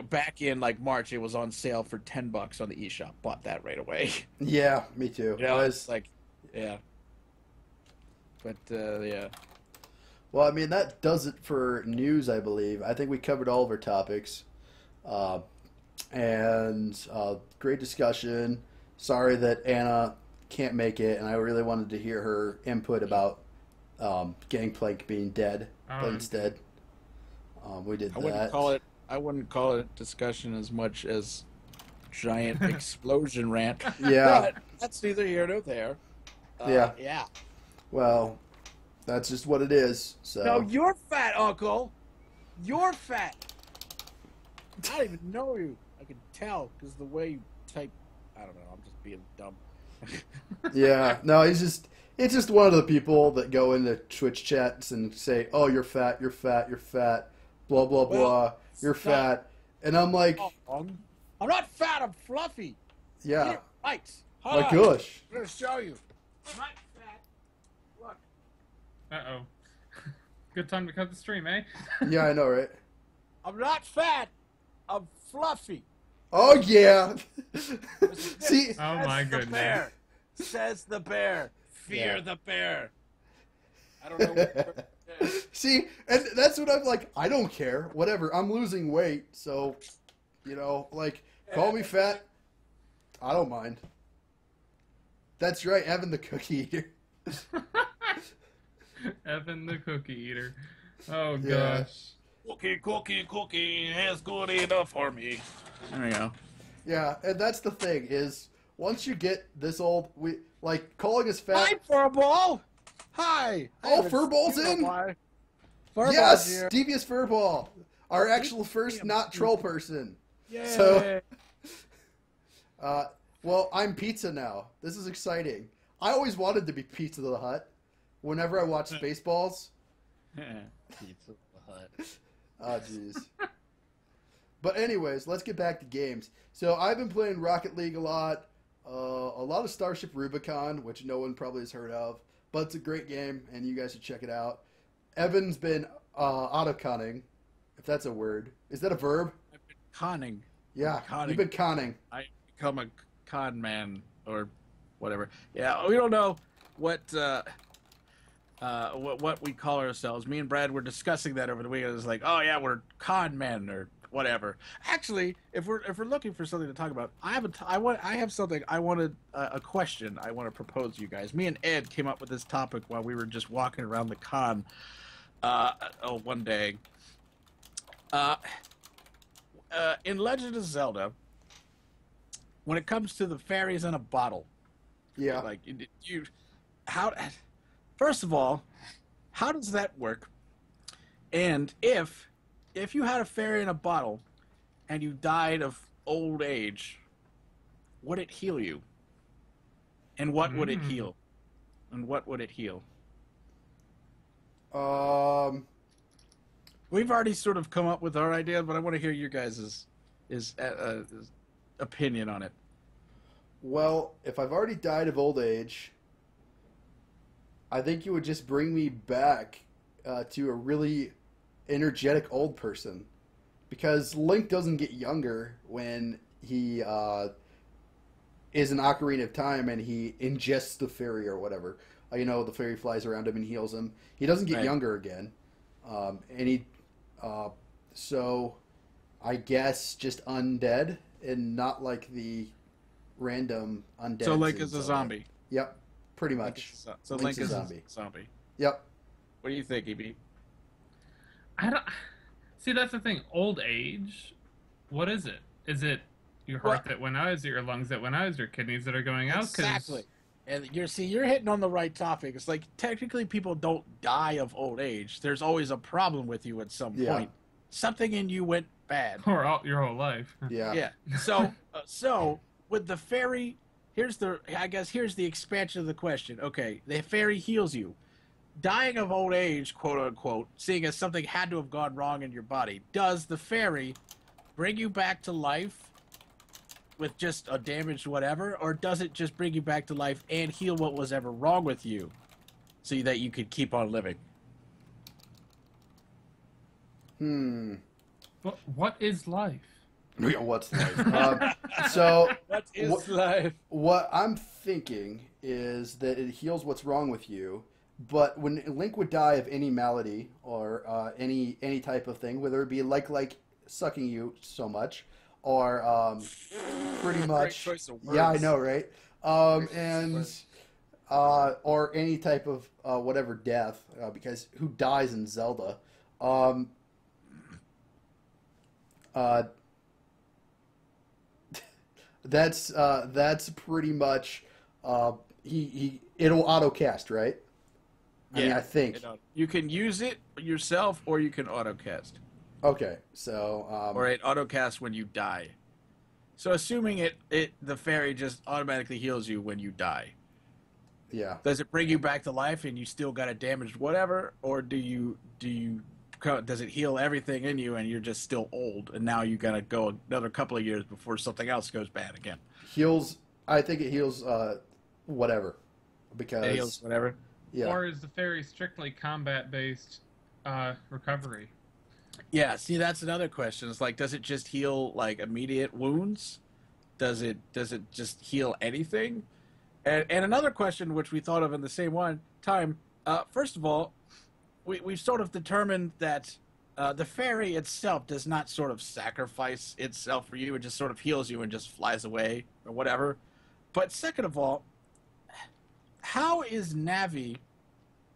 back in like March, it was on sale for $10 on the eShop. Bought that right away. Yeah, me too. You know, it's like, yeah. But yeah. Well, I mean, that does it for news, I believe. I think we covered all of our topics. And great discussion. Sorry that Anna can't make it, and I really wanted to hear her input about Gangplank being dead, but instead we did that. I wouldn't call it discussion as much as giant explosion rant. Yeah. But that's neither here nor there. Yeah. Well, that's just what it is. So. No, you're fat, Uncle. You're fat. I don't even know you. I can tell because the way you type. I don't know. I'm just being dumb. Yeah. No, it's just one of the people that go into Twitch chats and say, "Oh, you're fat. You're fat. You're fat. Blah blah blah. You're fat." And I'm like, I'm not fat. I'm fluffy. Yeah. Right. My gosh. I'm gonna show you. I'm not fat. Look. Uh-oh. Good time to cut the stream, eh? Yeah, I know, right? I'm not fat. I'm fluffy. Oh yeah. See. Oh my goodness. Bear. Says the bear. Fear the bear. I don't know. See, and that's what I'm like. I don't care. Whatever. I'm losing weight, so like, call me fat. I don't mind. That's right, Evan the cookie eater. Evan the cookie eater. Oh Yeah. gosh. Cookie is good enough for me. There we go. Yeah, and that's the thing is, once you get this old, we like calling us fat. Hi, Furball. Hi. Oh, Furball's in. Furball's Yes, here. Devious Furball, our actual first not troll person. Yay. So, well, I'm Pizza now. This is exciting. I always wanted to be Pizza the Hut. Whenever I watch Spaceballs. Pizza the Hut. Oh, jeez. But anyways, let's get back to games. So I've been playing Rocket League a lot of Starship Rubicon, which no one probably has heard of, but it's a great game, and you guys should check it out. Evan's been auto-conning, if that's a word. Is that a verb? I've been conning. Yeah, Conning. you've been conning. I become a con man or whatever. Yeah, we don't know what we call ourselves. Me and Brad were discussing that over the weekend. It was like, oh yeah, we're con men or whatever. Actually, if we're looking for something to talk about, I have something I wanted a question I want to propose to you guys. Me and Ed came up with this topic while we were just walking around the con one day, Uh, in Legend of Zelda, when it comes to the fairies in a bottle, Yeah. like how? First of all, how does that work? And if you had a fairy in a bottle, and you died of old age, would it heal you? And what would it heal? And what would it heal? We've already sort of come up with our idea, but I want to hear your guys' opinion on it. Well, if I've already died of old age, I think you would just bring me back to a really energetic old person. Because Link doesn't get younger when he is an Ocarina of Time and he ingests the fairy or whatever. The fairy flies around him and heals him. He doesn't get younger again. So I guess just undead and not like the random undead. So Link is a zombie. Yep, pretty much. So Link is a zombie. Yep. What do you think, EB? I don't... See, that's the thing. Old age, what is it? Is it your heart that went out? Is it your lungs that went out? Is it your kidneys that are going out? Exactly. And you're hitting on the right topic. It's like, technically people don't die of old age. There's always a problem with you at some point. Something in you went bad. Or your whole life. Yeah. Yeah. So with the fairy, here's the expansion of the question. Okay, the fairy heals you. Dying of old age, quote unquote, seeing as something had to have gone wrong in your body, does the fairy bring you back to life with just a damaged whatever, or does it just bring you back to life and heal what was ever wrong with you so that you could keep on living? What is life? Yeah, what's life? So what is life? What I'm thinking is that it heals what's wrong with you. But when Link would die of any malady or any type of thing, whether it be like sucking you so much, or pretty much, yeah, I know, right? Or any type of whatever death, because who dies in Zelda? That's pretty much it'll auto cast, right? I mean, I think you can use it yourself, or you can autocast. Okay, so or it autocasts when you die. So assuming the fairy just automatically heals you when you die. Yeah. Does it bring you back to life and you still got a damaged whatever, or does it heal everything in you and you're just still old and now you gotta go another couple of years before something else goes bad again? I think it heals whatever, because it heals whatever. Yeah. Or is the fairy strictly combat-based recovery? Yeah, see, that's another question. It's like, does it just heal like immediate wounds? Does it just heal anything? And another question, which we thought of in the same time. First of all, we've sort of determined that the fairy itself does not sort of sacrifice itself for you. It just sort of heals you and just flies away or whatever. But second of all, how is Navi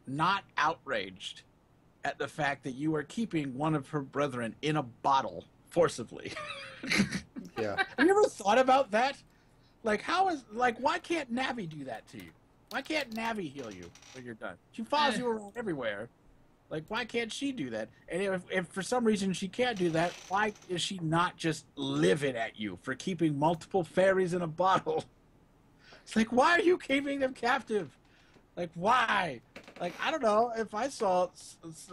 not outraged at the fact that you are keeping one of her brethren in a bottle forcibly? Yeah. Have you ever thought about that? Like, why can't Navi do that to you? Why can't Navi heal you when you're done? She follows you around everywhere. Like, why can't she do that? And if for some reason she can't do that, why is she not just livid at you for keeping multiple fairies in a bottle? It's like, why are you keeping them captive? Like, why? Like, I don't know. If I saw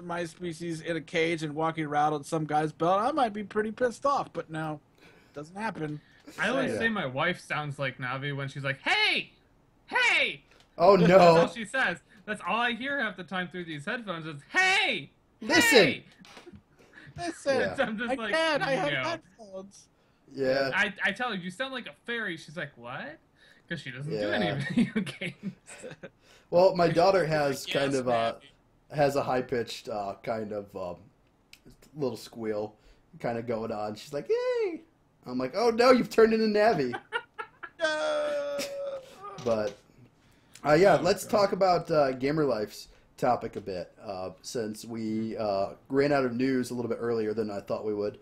my species in a cage and walking around on some guy's belt, I might be pretty pissed off. But no, it doesn't happen. I always say my wife sounds like Navi when she's like, "Hey, hey." Oh no! That's all she says. That's all I hear half the time through these headphones is, "Hey, listen, hey. Listen." Yeah. I'm just I can't. I have headphones. Yeah. I tell her, "You sound like a fairy." She's like, "What?" Because she doesn't do Yeah. any video games. Well, my daughter has kind of has a high pitched kind of little squeal kind of going on. She's like, "Hey!" I'm like, "Oh no, you've turned into Navi." But yeah, let's talk about gamer lives. topic a bit since we ran out of news a little bit earlier than I thought we would.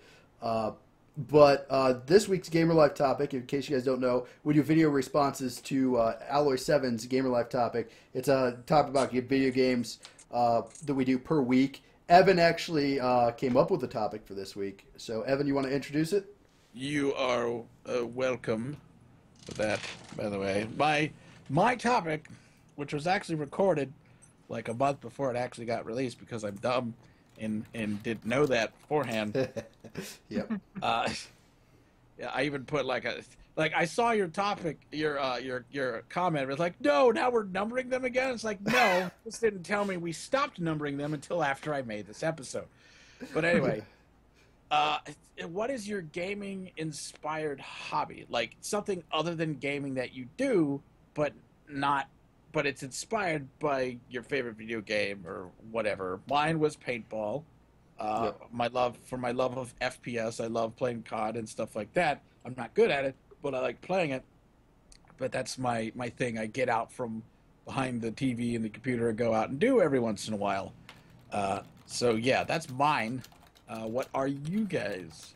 But this week's Gamer Life topic, in case you guys don't know, we do video responses to Alloy 7's Gamer Life topic. It's a topic about video games that we do per week. Evan actually came up with the topic for this week. So, Evan, you want to introduce it? You are welcome for that, by the way. My topic, which was actually recorded like a month before it actually got released because I'm dumb and didn't know that beforehand. Yep. Yeah, I even put I saw your topic, your comment. It was like, no, now we're numbering them again. It's like, no, this didn't tell me we stopped numbering them until after I made this episode. But anyway, what is your gaming inspired hobby? Like something other than gaming that you do, but it's inspired by your favorite video game or whatever. Mine was paintball. Yep. My love of FPS. I love playing COD and stuff like that. I'm not good at it, but I like playing it. But that's my thing. I get out from behind the TV and the computer and go out and do every once in a while. So yeah, that's mine. What are you guys'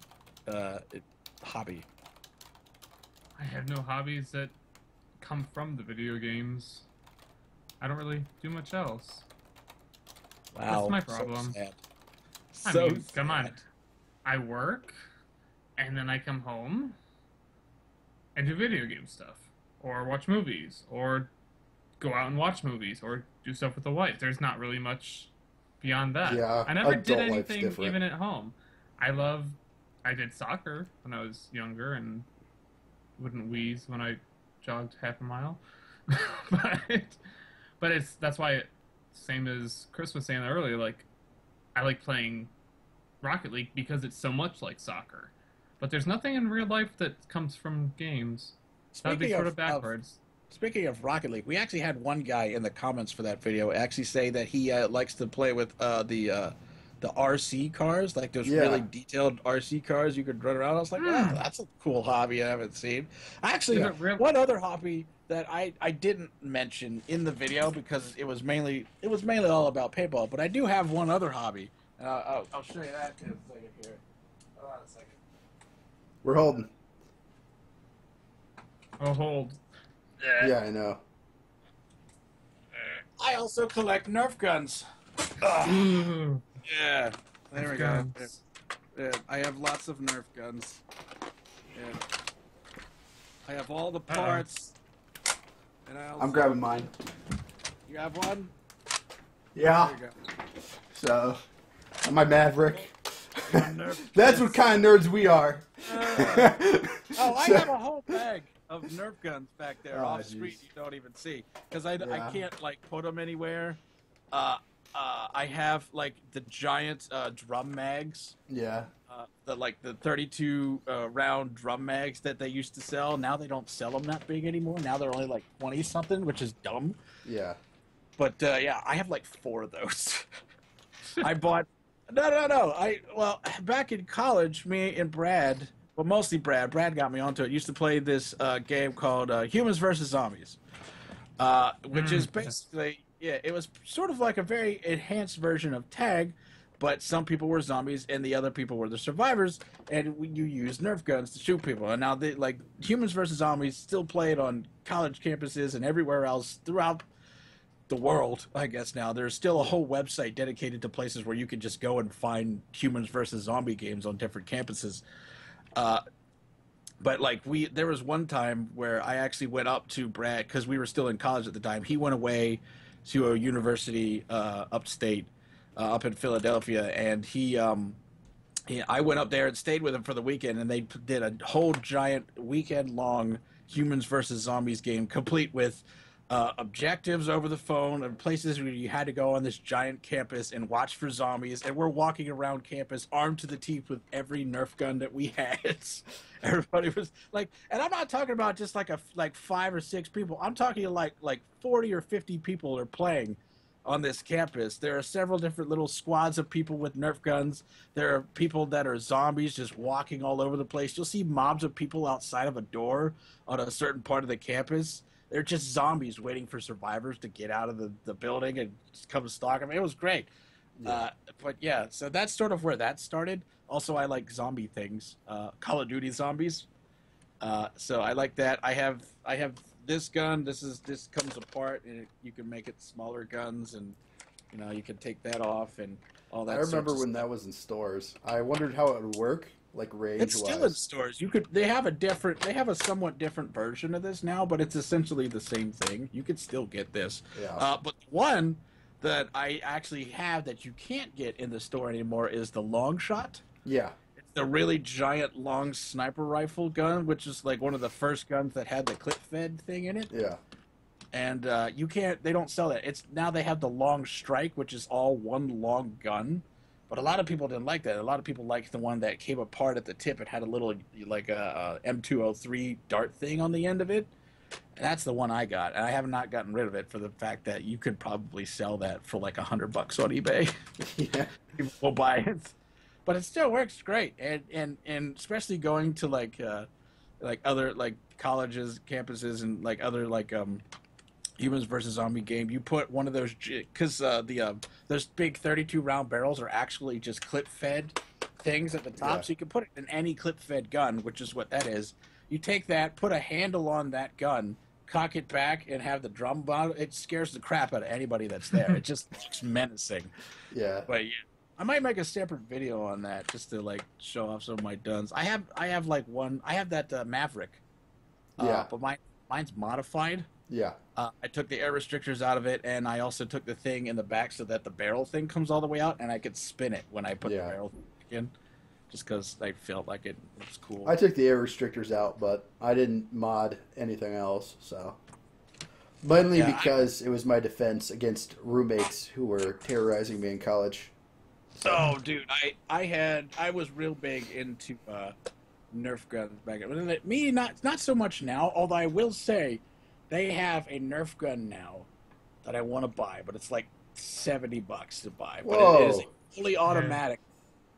hobby? I have no hobbies that come from the video games. I don't really do much else. Wow, that's my problem. So I mean, come on. I work, and then I come home and do video game stuff, or watch movies, or go out and watch movies, or do stuff with the wife. There's not really much beyond that. Yeah, I never did anything even at home. I did soccer when I was younger and wouldn't wheeze when I jogged half a mile. but that's why same as Chris was saying earlier, like I like playing Rocket League because it's so much like soccer. But there's nothing in real life that comes from games. That would be sort of backwards. Speaking of Rocket League, we actually had one guy in the comments for that video actually say that he likes to play with the RC cars, like those really detailed RC cars you could run around. I was like, wow, that's a cool hobby I haven't seen. Actually, one other hobby that I didn't mention in the video because it was mainly all about paintball, but I do have one other hobby. I'll show you that in a second here. Hold on a second. We're holding. Oh, hold. Yeah, I know. I also collect Nerf guns. Yeah, there we go. Yeah, I have lots of Nerf guns. Yeah. I have all the parts. And I'm grabbing mine. You have one? Yeah. There you go. So, I'm my Maverick. That's what kind of nerds we are. I have a whole bag of Nerf guns back there off screen you don't even see because I can't like put them anywhere. I have like the giant drum mags. Yeah. The 32 round drum mags that they used to sell. Now they don't sell them that big anymore. Now they're only like 20 something, which is dumb. Yeah. But yeah, I have like 4 of those. I bought. No. Back in college, me and Brad. Well, mostly Brad. Brad got me onto it. Used to play this game called Humans versus Zombies, which is basically it was sort of like a very enhanced version of tag, but some people were zombies and the other people were the survivors, and you use Nerf guns to shoot people. And now Humans versus Zombies still played on college campuses and everywhere else throughout the world. I guess now there's still a whole website dedicated to places where you can just go and find Humans versus Zombie games on different campuses. But there was one time where I actually went up to Brad because we were still in college at the time. He went away to a university upstate, up in Philadelphia, and I went up there and stayed with him for the weekend, and they did a whole giant weekend-long Humans versus Zombies game, complete with objectives over the phone and places where you had to go on this giant campus and watch for zombies. And we're walking around campus armed to the teeth with every Nerf gun that we had. Everybody was like, and I'm not talking about just like 5 or 6 people. I'm talking like 40 or 50 people are playing on this campus. There are several different little squads of people with Nerf guns. There are people that are zombies just walking all over the place. You'll see mobs of people outside of a door on a certain part of the campus. they're just zombies waiting for survivors to get out of the building and just come stalk them. It was great. Yeah. But yeah, so that's sort of where that started. Also, I like zombie things, Call of Duty zombies. So I like that. I have this gun. This comes apart, and you can make it smaller guns, and you can take that off and all that. I remember when that was in stores. I wondered how it would work, like range-wise. It's still in stores. They have a somewhat different version of this now, but it's essentially the same thing. You could still get this. Yeah. But the one that I actually have that you can't get in the store anymore is the long shot. Yeah. It's the really giant long sniper rifle gun, which is like one of the first guns that had the clip fed thing in it. Yeah. And they don't sell that. Now they have the long strike, which is all one long gun. But a lot of people didn't like that. A lot of people liked the one that came apart at the tip. It had a little, like a M203 dart thing on the end of it. And that's the one I got. And I have not gotten rid of it for the fact that you could probably sell that for like $100 on eBay. Yeah. People will buy it. But it still works great. And especially going to like other like colleges, campuses, and like other like Humans versus Zombie game, you put one of those, because those big 32 round barrels are actually just clip fed things at the top, so you can put it in any clip fed gun, which is what that is. You take that, put a handle on that gun, cock it back, and have the drum bomb. It scares the crap out of anybody that's there. It just looks menacing. Yeah. But yeah, I might make a separate video on that just to like show off some of my guns. I have like one. I have that Maverick. Yeah. But mine's modified. Yeah. I took the air restrictors out of it, and I also took the thing in the back so that the barrel thing comes all the way out, and I could spin it when I put the barrel in, just because I felt like it was cool. I took the air restrictors out, but I didn't mod anything else, so. Mainly because it was my defense against roommates who were terrorizing me in college. Oh, dude, I was real big into Nerf guns back then. Me, not so much now, although I will say, they have a Nerf gun now that I want to buy, but it's like $70 to buy. But it is a fully automatic.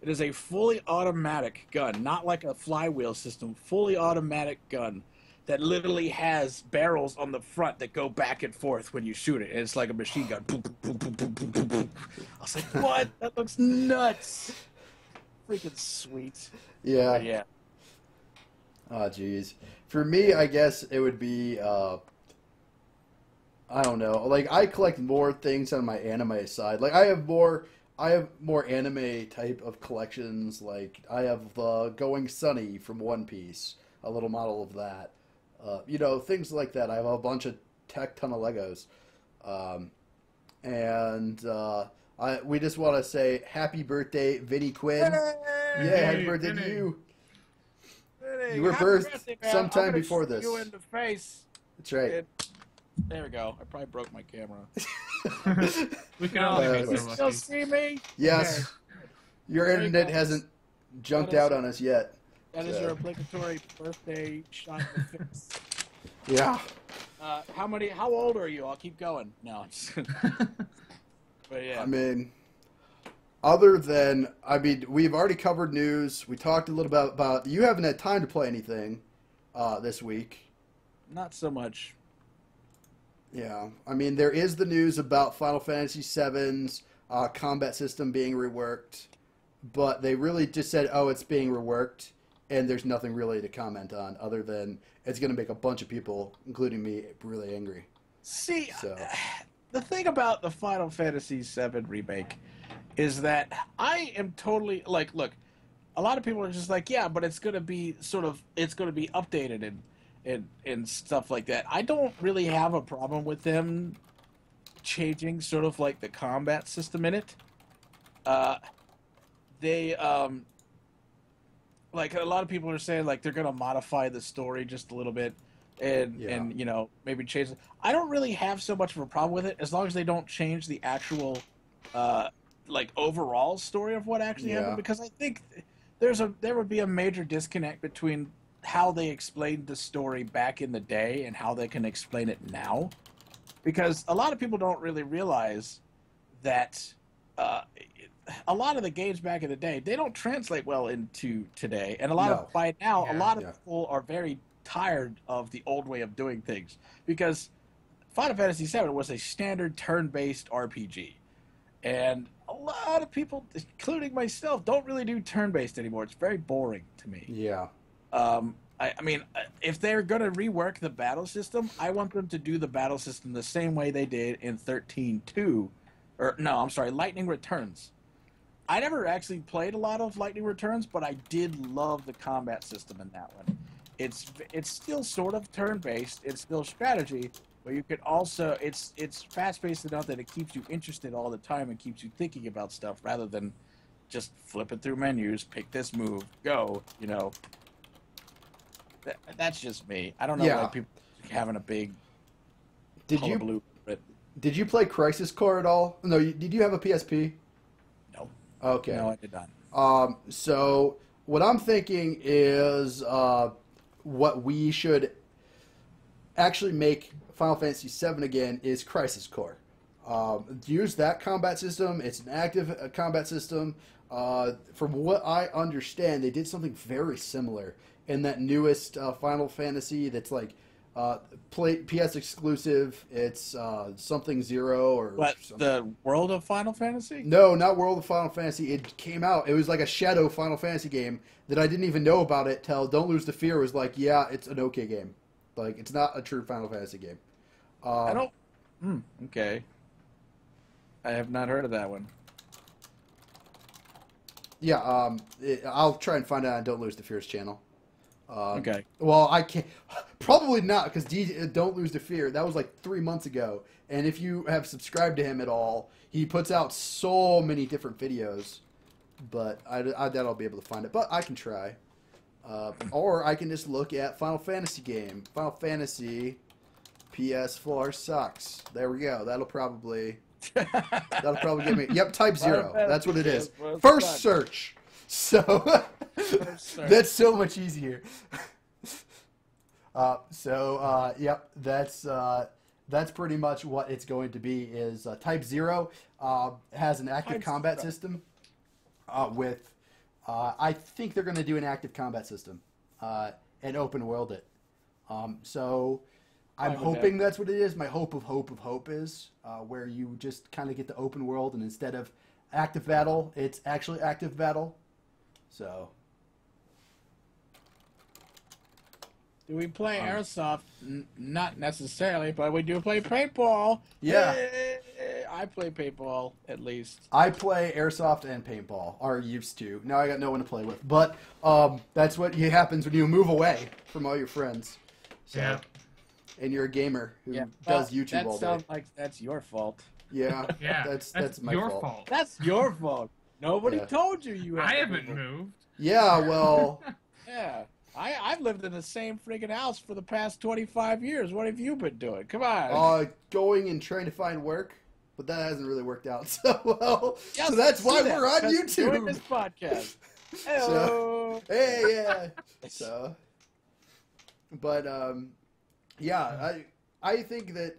It is a fully automatic gun, not like a flywheel system. Fully automatic gun that literally has barrels on the front that go back and forth when you shoot it. And it's like a machine gun. Boom, boom, boom, boom, boom, boom, boom. I was like, what? That looks nuts. Freaking sweet. Yeah. But yeah. Oh, jeez. For me, I guess it would be. I don't know. Like, I collect more things on my anime side. Like, I have more anime type of collections. Like, I have Going Sunny from One Piece, a little model of that. Things like that. I have a bunch of ton of Legos. We just want to say happy birthday, Vinny Quinn. Hey! Yeah, happy birthday to you. Hey, You were birthed sometime before this. You in the face. That's right. There we go. I probably broke my camera. We can only be You so still lucky. see me? Yes. Your There you internet go. hasn't junked out on us yet. That is your obligatory birthday shot in the face. Yeah. How old are you? I'll keep going. No. But yeah. I mean, we've already covered news. We talked a little bit about you haven't had time to play anything this week. Not so much. Yeah. I mean, there is the news about Final Fantasy VII's combat system being reworked, but they really just said, oh, it's being reworked, and there's nothing really to comment on other than it's going to make a bunch of people, including me, really angry. See, So. The thing about the Final Fantasy VII remake is that I am totally like, look, a lot of people are just like, yeah, but it's going to be updated and stuff like that. I don't really have a problem with them changing sort of like the combat system in it. They like a lot of people are saying like they're going to modify the story just a little bit and maybe change it. I don't really have so much of a problem with it as long as they don't change the actual like overall story of what actually happened, because I think there would be a major disconnect between how they explained the story back in the day and how they can explain it now, because a lot of people don't really realize that a lot of the games back in the day, they don't translate well into today, and a lot of people are very tired of the old way of doing things because Final Fantasy VII was a standard turn-based RPG, and a lot of people, including myself, don't really do turn-based anymore. It's very boring to me. Yeah. I mean, if they're going to rework the battle system, I want them to do the battle system the same way they did in 13.2. Or, no, I'm sorry, Lightning Returns. I never actually played a lot of Lightning Returns, but I did love the combat system in that one. It's still sort of turn-based. It's still strategy, but you can also... It's fast-paced enough that it keeps you interested all the time and keeps you thinking about stuff rather than just flipping through menus, pick this move, go, you know... That's just me. I don't know why people having a big hullabaloo. Did you play Crisis Core at all? No. Did you have a PSP? No. Okay. No, I did not. So what I'm thinking is what we should actually make Final Fantasy VII again is Crisis Core. Use that combat system. It's an active combat system. From what I understand, they did something very similar in that newest Final Fantasy that's like PS exclusive. It's something 0 or what, something. the World of Final Fantasy? No, not World of Final Fantasy. It came out. It was like a shadow Final Fantasy game that I didn't even know about it till Don't Lose the Fear was like, yeah, it's an okay game. Like, it's not a true Final Fantasy game. I don't... okay. I have not heard of that one. Yeah, I'll try and find out on Don't Lose the Fear's channel. Okay. Well, I can't. Probably not, because Don't Lose the Fear, that was like 3 months ago. And if you have subscribed to him at all, he puts out so many different videos. But I doubt I'll be able to find it. But I can try. Or I can just look at Final Fantasy game. Final Fantasy PS4 sucks. There we go. That'll probably get me. Yep, type 0. That's what it is. First search. So that's so much easier. Yep, that's pretty much what it's going to be. Is Type 0 has an active combat system with. I think they're going to do an active combat system and open world it. So I'm hoping that's what it is. My hope of hope is where you just kind of get the open world, and instead of active battle, it's actually active battle. So, do we play airsoft? Not necessarily, but we do play paintball. Yeah, I play paintball at least. I play airsoft and paintball, or used to. Now I got no one to play with. But that's what happens when you move away from all your friends. So, yeah. And you're a gamer who does YouTube all day. That sounds like that's your fault. Yeah, yeah. That's my your fault. That's your fault. Nobody told you I haven't moved. Yeah, well... yeah. I've lived in the same friggin' house for the past 25 years. What have you been doing? Come on. Going and trying to find work, but that hasn't really worked out so well. Yes, so that's why we're on YouTube. Doing this podcast. Hello. Hey, yeah. So, but, yeah, I think that...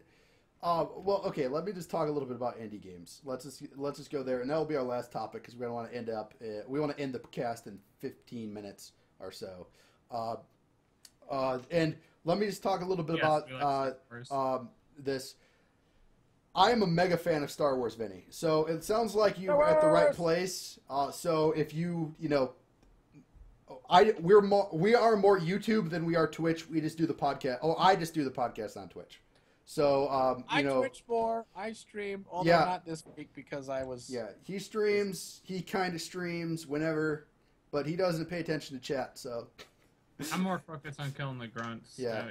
well, okay. Let me just talk a little bit about indie games. Let's just go there, and that'll be our last topic because we want to end up. We want to end the cast in 15 minutes or so. And let me just talk a little bit about this. I am a mega fan of Star Wars, Vinny. So it sounds like you're at the right place. So if we are more YouTube than we are Twitch. We just do the podcast. Oh, I just do the podcast on Twitch. So, I Twitch more. I stream, although not this week because I was... Yeah, he streams. He kind of streams whenever, but he doesn't pay attention to chat, so... I'm more focused on killing the grunts. Yeah.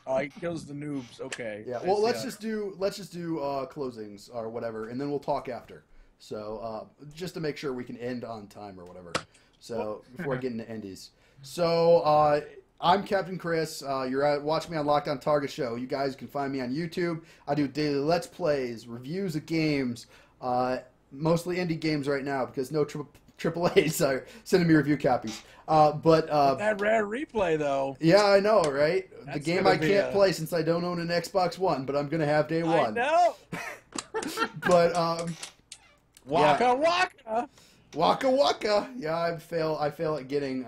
So he kills the noobs. Okay. Yeah, well, let's just do closings or whatever, and then we'll talk after. So, just to make sure we can end on time or whatever. So, before I get into endies. So, I'm Captain Chris. You're watching me on Lockdown Target Show. You guys can find me on YouTube. I do daily Let's Plays, reviews of games, mostly indie games right now because no triple A's are sending me review copies. But that rare replay though. Yeah, I know, right? The game I can't play since I don't own an Xbox One, but I'm gonna have day one. I know. But waka waka. Waka waka. Yeah, I fail at getting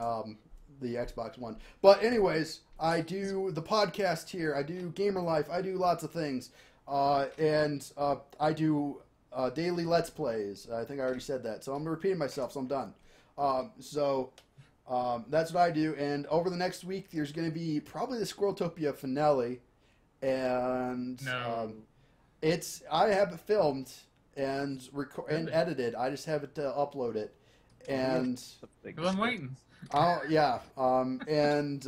the Xbox One. But anyways, I do the podcast here. I do Gamer Life. I do lots of things, and I do daily Let's Plays. I think I already said that, so I'm repeating myself. So I'm done. That's what I do. And over the next week, there's going to be probably the Squirreltopia finale, and I have it filmed and and edited. I just have it to upload it, and I'm waiting. Yeah. And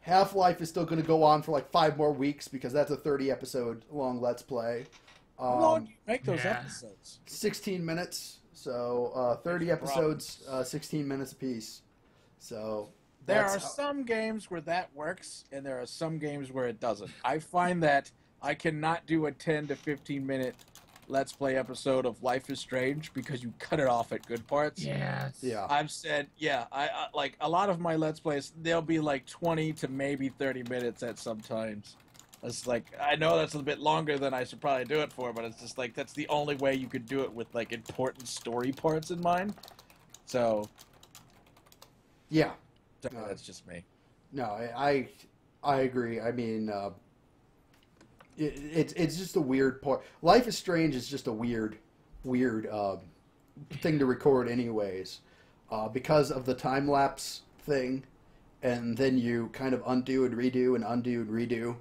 Half-Life is still going to go on for like 5 more weeks because that's a 30 episode long Let's Play. How long do you make those episodes? 16 minutes. So 30 episodes, 16 minutes apiece. So there are some games where that works, and there are some games where it doesn't. I find that I cannot do a 10 to 15 minute Let's Play episode of Life is Strange because you cut it off at good parts. Yes. Yeah. I've said, I like a lot of my Let's Plays, they'll be like 20 to maybe 30 minutes at some times. It's like, I know that's a bit longer than I should probably do it for, but it's just like, that's the only way you could do it with like important story parts in mind. So. Yeah. That's just me. No, I agree. I mean, it's just a weird part. Life is Strange is just a weird thing to record anyways, because of the time lapse thing, and then you kind of undo and redo and undo and redo.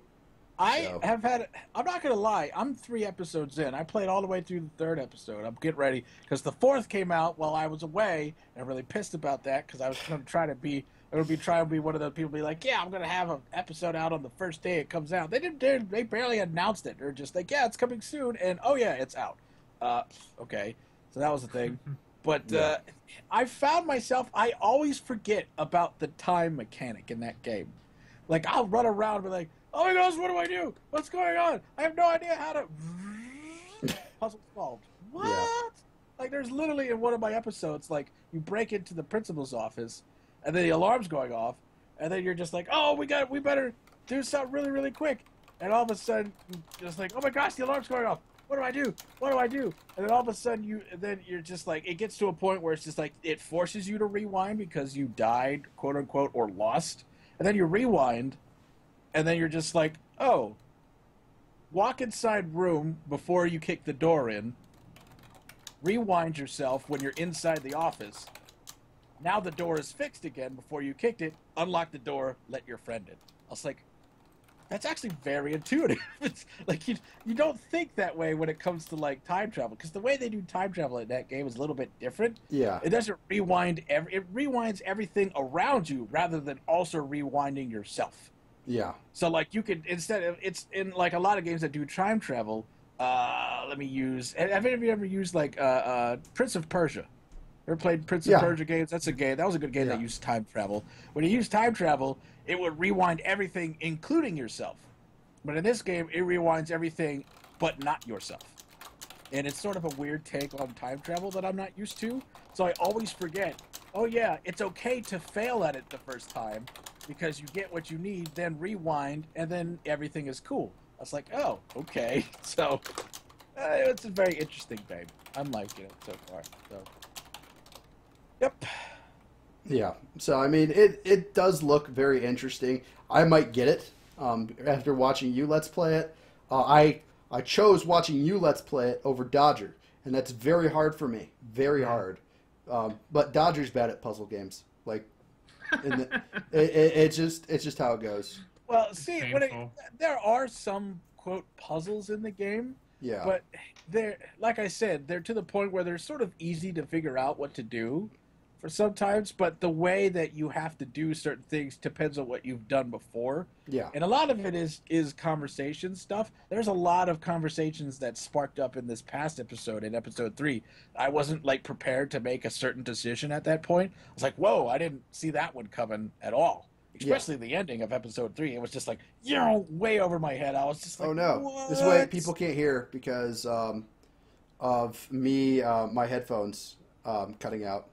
I'm not going to lie, I'm 3 episodes in. I played all the way through the 3rd episode. I'm getting ready, because the 4th came out while I was away, and I'm really pissed about that, because I was going to try to be one of those people be like, yeah, I'm going to have an episode out on the first day it comes out. They barely announced it. They're just like, yeah, it's coming soon, and oh yeah, it's out. Okay. So that was the thing. But I found myself, I always forget about the time mechanic in that game. Like, I'll run around and be like, oh my gosh, what do I do? What's going on? I have no idea how to... Puzzle solved. What? Yeah. Like, there's literally in one of my episodes, like, you break into the principal's office, and then the alarm's going off, and then you're just like, oh, we better do something really, really quick. And all of a sudden, just like, oh my gosh, the alarm's going off. What do I do? What do I do? And then all of a sudden, you're just like, it gets to a point where it's just like, it forces you to rewind because you died, quote unquote, or lost. And then you rewind, and then you're just like, oh, walk inside room before you kick the door in, rewind yourself when you're inside the office. Now the door is fixed again before you kicked it, unlock the door, let your friend in. I was like, that's actually very intuitive. It's like you don't think that way when it comes to like time travel, because the way they do time travel in that game is a little bit different. Yeah. It doesn't rewind it rewinds everything around you rather than also rewinding yourself. Yeah. So like you could, instead of, it's in like a lot of games that do time travel, have any of you ever used like Prince of Persia? Ever played Prince of Persia games? That's a game. That was a good game that used time travel. When you use time travel, it would rewind everything, including yourself. But in this game, it rewinds everything but not yourself. And it's sort of a weird take on time travel that I'm not used to. So I always forget, oh yeah, it's okay to fail at it the first time because you get what you need, then rewind, and then everything is cool. I was like, oh, okay. So it's a very interesting game. I'm liking it so far. So. Yep. Yeah. So I mean, it does look very interesting. I might get it after watching you Let's Play it. I chose watching you Let's Play it over Dodger, and that's very hard for me. Very hard. But Dodger's bad at puzzle games. Like, it's just how it goes. Well, see, there are some quote puzzles in the game. Yeah. But they're, like I said, they're to the point where they're sort of easy to figure out what to do for sometimes, but the way that you have to do certain things depends on what you've done before. Yeah. And a lot of it is conversation stuff. There's a lot of conversations that sparked up in this past episode, in episode 3. I wasn't like prepared to make a certain decision at that point. I was like, whoa, I didn't see that one coming at all. Especially the ending of episode 3. It was just like, way over my head. I was just like, oh no, what? This way people can't hear because of me, my headphones cutting out.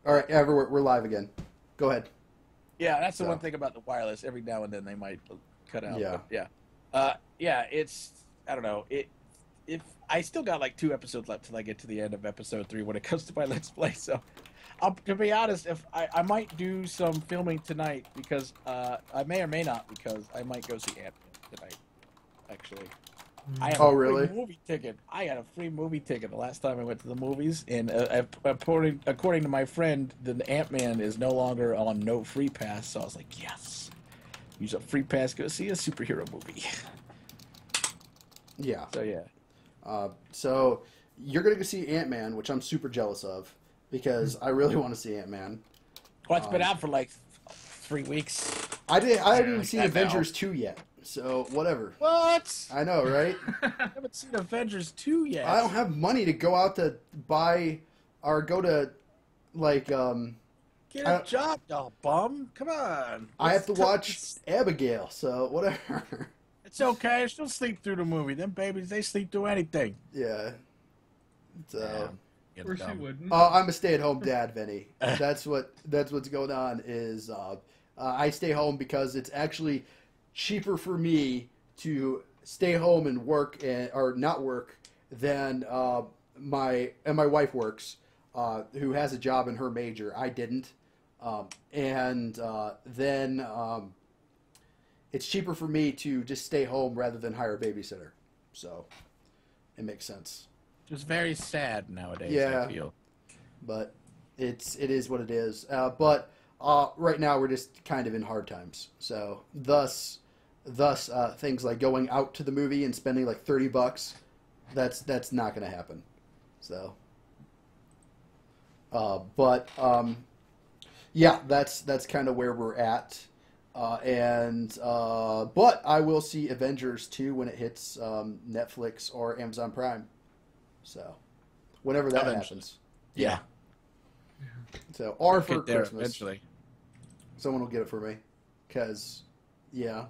All right, we're live again. Go ahead. Yeah, that's the one thing about the wireless. Every now and then they might cut out. Yeah. But it's, I don't know. If I still got like 2 episodes left till I get to the end of episode 3 when it comes to my Let's Play, so to be honest, if I might do some filming tonight because I may or may not because I might go see Ant-Man tonight. Actually, I have a really? free movie ticket. I got a free movie ticket the last time I went to the movies, and according to my friend, the Ant-Man is no longer on no free pass. So I was like, yes, use a free pass, go see a superhero movie. Yeah. So yeah. So you're gonna go see Ant-Man, which I'm super jealous of because I really want to see Ant-Man. Well, it's been out for like 3 weeks. I haven't even seen Avengers 2 yet. So whatever. What? I know, right? I haven't seen Avengers 2 yet. I don't have money to go out to buy or go to like Get a job, you bum. Come on. I have to watch Abigail, so whatever. It's okay. She'll sleep through the movie. Them babies, they sleep through anything. Yeah. So Of course you wouldn't. I'm a stay-at-home dad, Vinny. That's what's going on is I stay home because it's actually cheaper for me to stay home and work or not work than my wife works, who has a job in her major. I didn't, and then it's cheaper for me to just stay home rather than hire a babysitter. So it makes sense. Just very sad nowadays. Yeah, I feel. But it is what it is. But right now we're just kind of in hard times. So thus things like going out to the movie and spending like $30, that's not going to happen. So, yeah, that's kind of where we're at. But I will see Avengers 2 when it hits Netflix or Amazon Prime. So, whenever that happens. Yeah. So, or for Christmas. Eventually. Someone will get it for me. Because, yeah.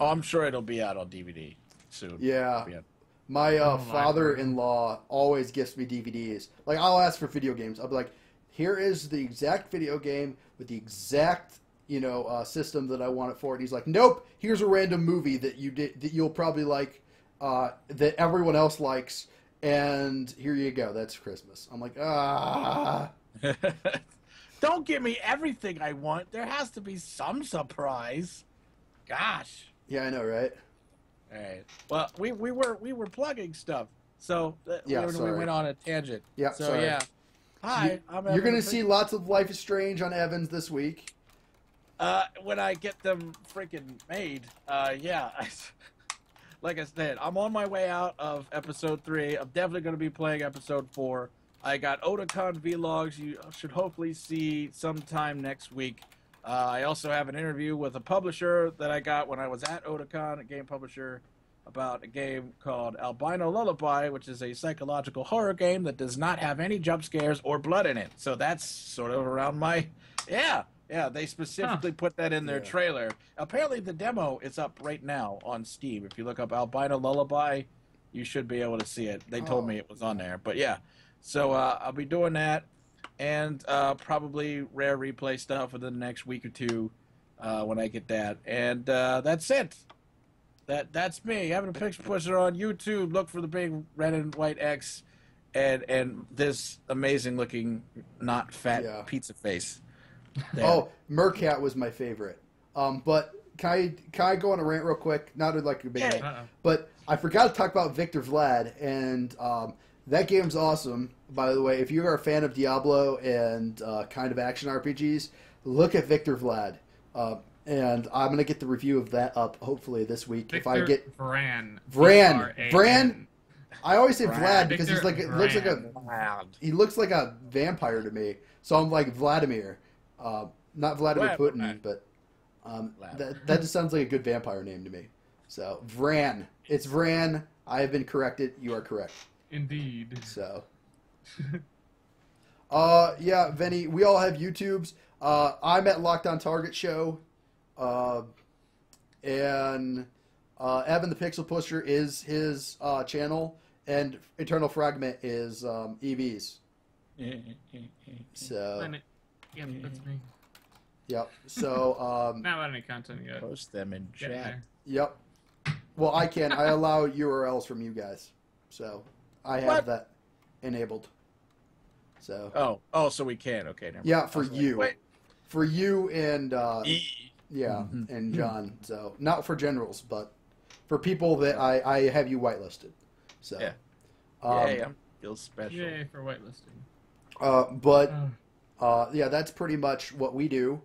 Oh, I'm sure it'll be out on DVD soon. Yeah. My father-in-law always gifts me DVDs. Like, I'll ask for video games. I'll be like, here is the exact video game with the exact, system that I want it for. And he's like, nope, here's a random movie that you'll probably like, that everyone else likes. And here you go. That's Christmas. I'm like, Don't give me everything I want. There has to be some surprise. Gosh. Yeah, I know, right? All right. Well, we were plugging stuff, so we went on a tangent. Yeah. So sorry. yeah. Hi. You're gonna see lots of Life is Strange on Evans this week. When I get them freaking made, yeah. Like I said, I'm on my way out of episode 3. I'm definitely going to be playing episode 4. I got Otakon vlogs you should hopefully see sometime next week. I also have an interview with a publisher that I got when I was at Otakon, a game publisher, about a game called Albino Lullaby, which is a psychological horror game that does not have any jump scares or blood in it. So that's sort of around my... Yeah, they specifically put that in their trailer. Apparently the demo is up right now on Steam. If you look up Albino Lullaby, you should be able to see it. They told me it was on there. But yeah, so I'll be doing that and probably rare replay stuff within the next week or two when I get that. And that's it. That's me. Having a picture pusher on YouTube. Look for the big red and white X and this amazing looking not fat pizza face. There. Oh, Mercat was my favorite. But can I go on a rant real quick? Not like a big rant, but I forgot to talk about Victor Vlad, and that game's awesome. By the way, if you are a fan of Diablo and kind of action RPGs, look at Victor Vlad. And I'm gonna get the review of that up hopefully this week. Victor if I get Vran. I always say Vlad because he's like he looks like a vampire to me. So I'm like Vladimir. Not Vladimir Putin, but that just sounds like a good vampire name to me. So, Vran. It's Vran. I have been corrected. You are correct. Indeed. So. Yeah, Vinny, we all have YouTubes. I'm at Lockdown Target Show. And Evan the Pixel Pusher is his channel. And Eternal Fragment is EV's. So... Yep, that's me. Yep. So not on any content yet. Post them in chat. Yep. Well, I allow URLs from you guys, so I have that enabled. So. So we can. Okay. Never Yeah, mind. for you. Wait. For you and Mm-hmm. and John. So not for generals, but for people that I have you whitelisted. So. Yeah. I feel special. Yay for whitelisting. Yeah, that's pretty much what we do.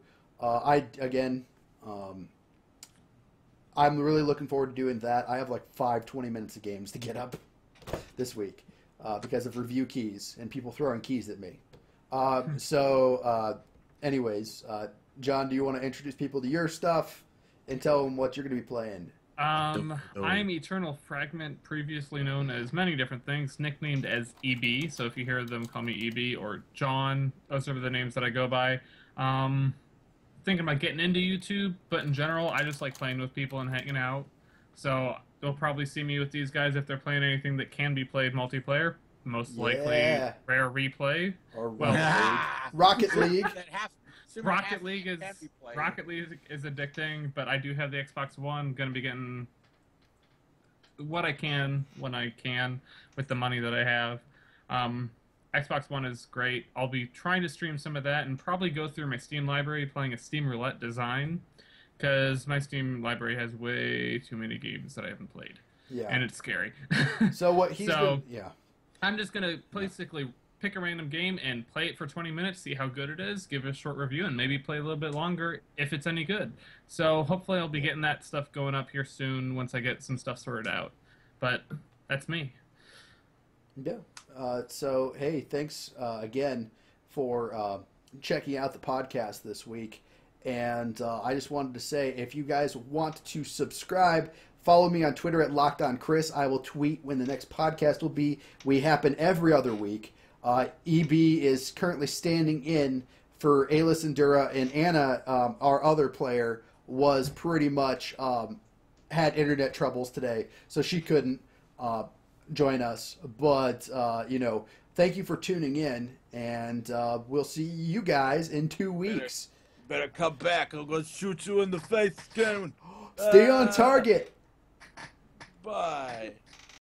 I'm really looking forward to doing that. I have like 20 minutes of games to get up this week because of review keys and people throwing keys at me. Anyways, John, do you want to introduce people to your stuff and tell them what you're going to be playing? I'm Eternal Fragment, previously known as many different things, nicknamed as EB. So if you hear them call me EB or John, those are the names that I go by. Thinking about getting into YouTube, but in general, I just like playing with people and hanging out. So you'll probably see me with these guys if they're playing anything that can be played multiplayer. Most likely Rare Replay. Or Rocket League. Rocket League is addicting, but I do have the Xbox One. Going to be getting what I can when I can with the money that I have. Xbox One is great. I'll be trying to stream some of that and probably go through my Steam library playing a Steam Roulette design because my Steam library has way too many games that I haven't played. Yeah. And it's scary. So what he's I'm just going to basically pick a random game and play it for 20 minutes, see how good it is, give it a short review, and maybe play a little bit longer if it's any good. So hopefully I'll be getting that stuff going up here soon once I get some stuff sorted out. But that's me. Yeah. So, hey, thanks again for checking out the podcast this week. And I just wanted to say, if you guys want to subscribe, follow me on Twitter at LockedOnChris. I will tweet when the next podcast will be. We happen every other week. EB is currently standing in for Ayla Endura, and Anna, our other player, was pretty much had internet troubles today, so she couldn't join us. But, thank you for tuning in, and we'll see you guys in 2 weeks. Better come back. I'm going to shoot you in the face again. Stay on target. Bye.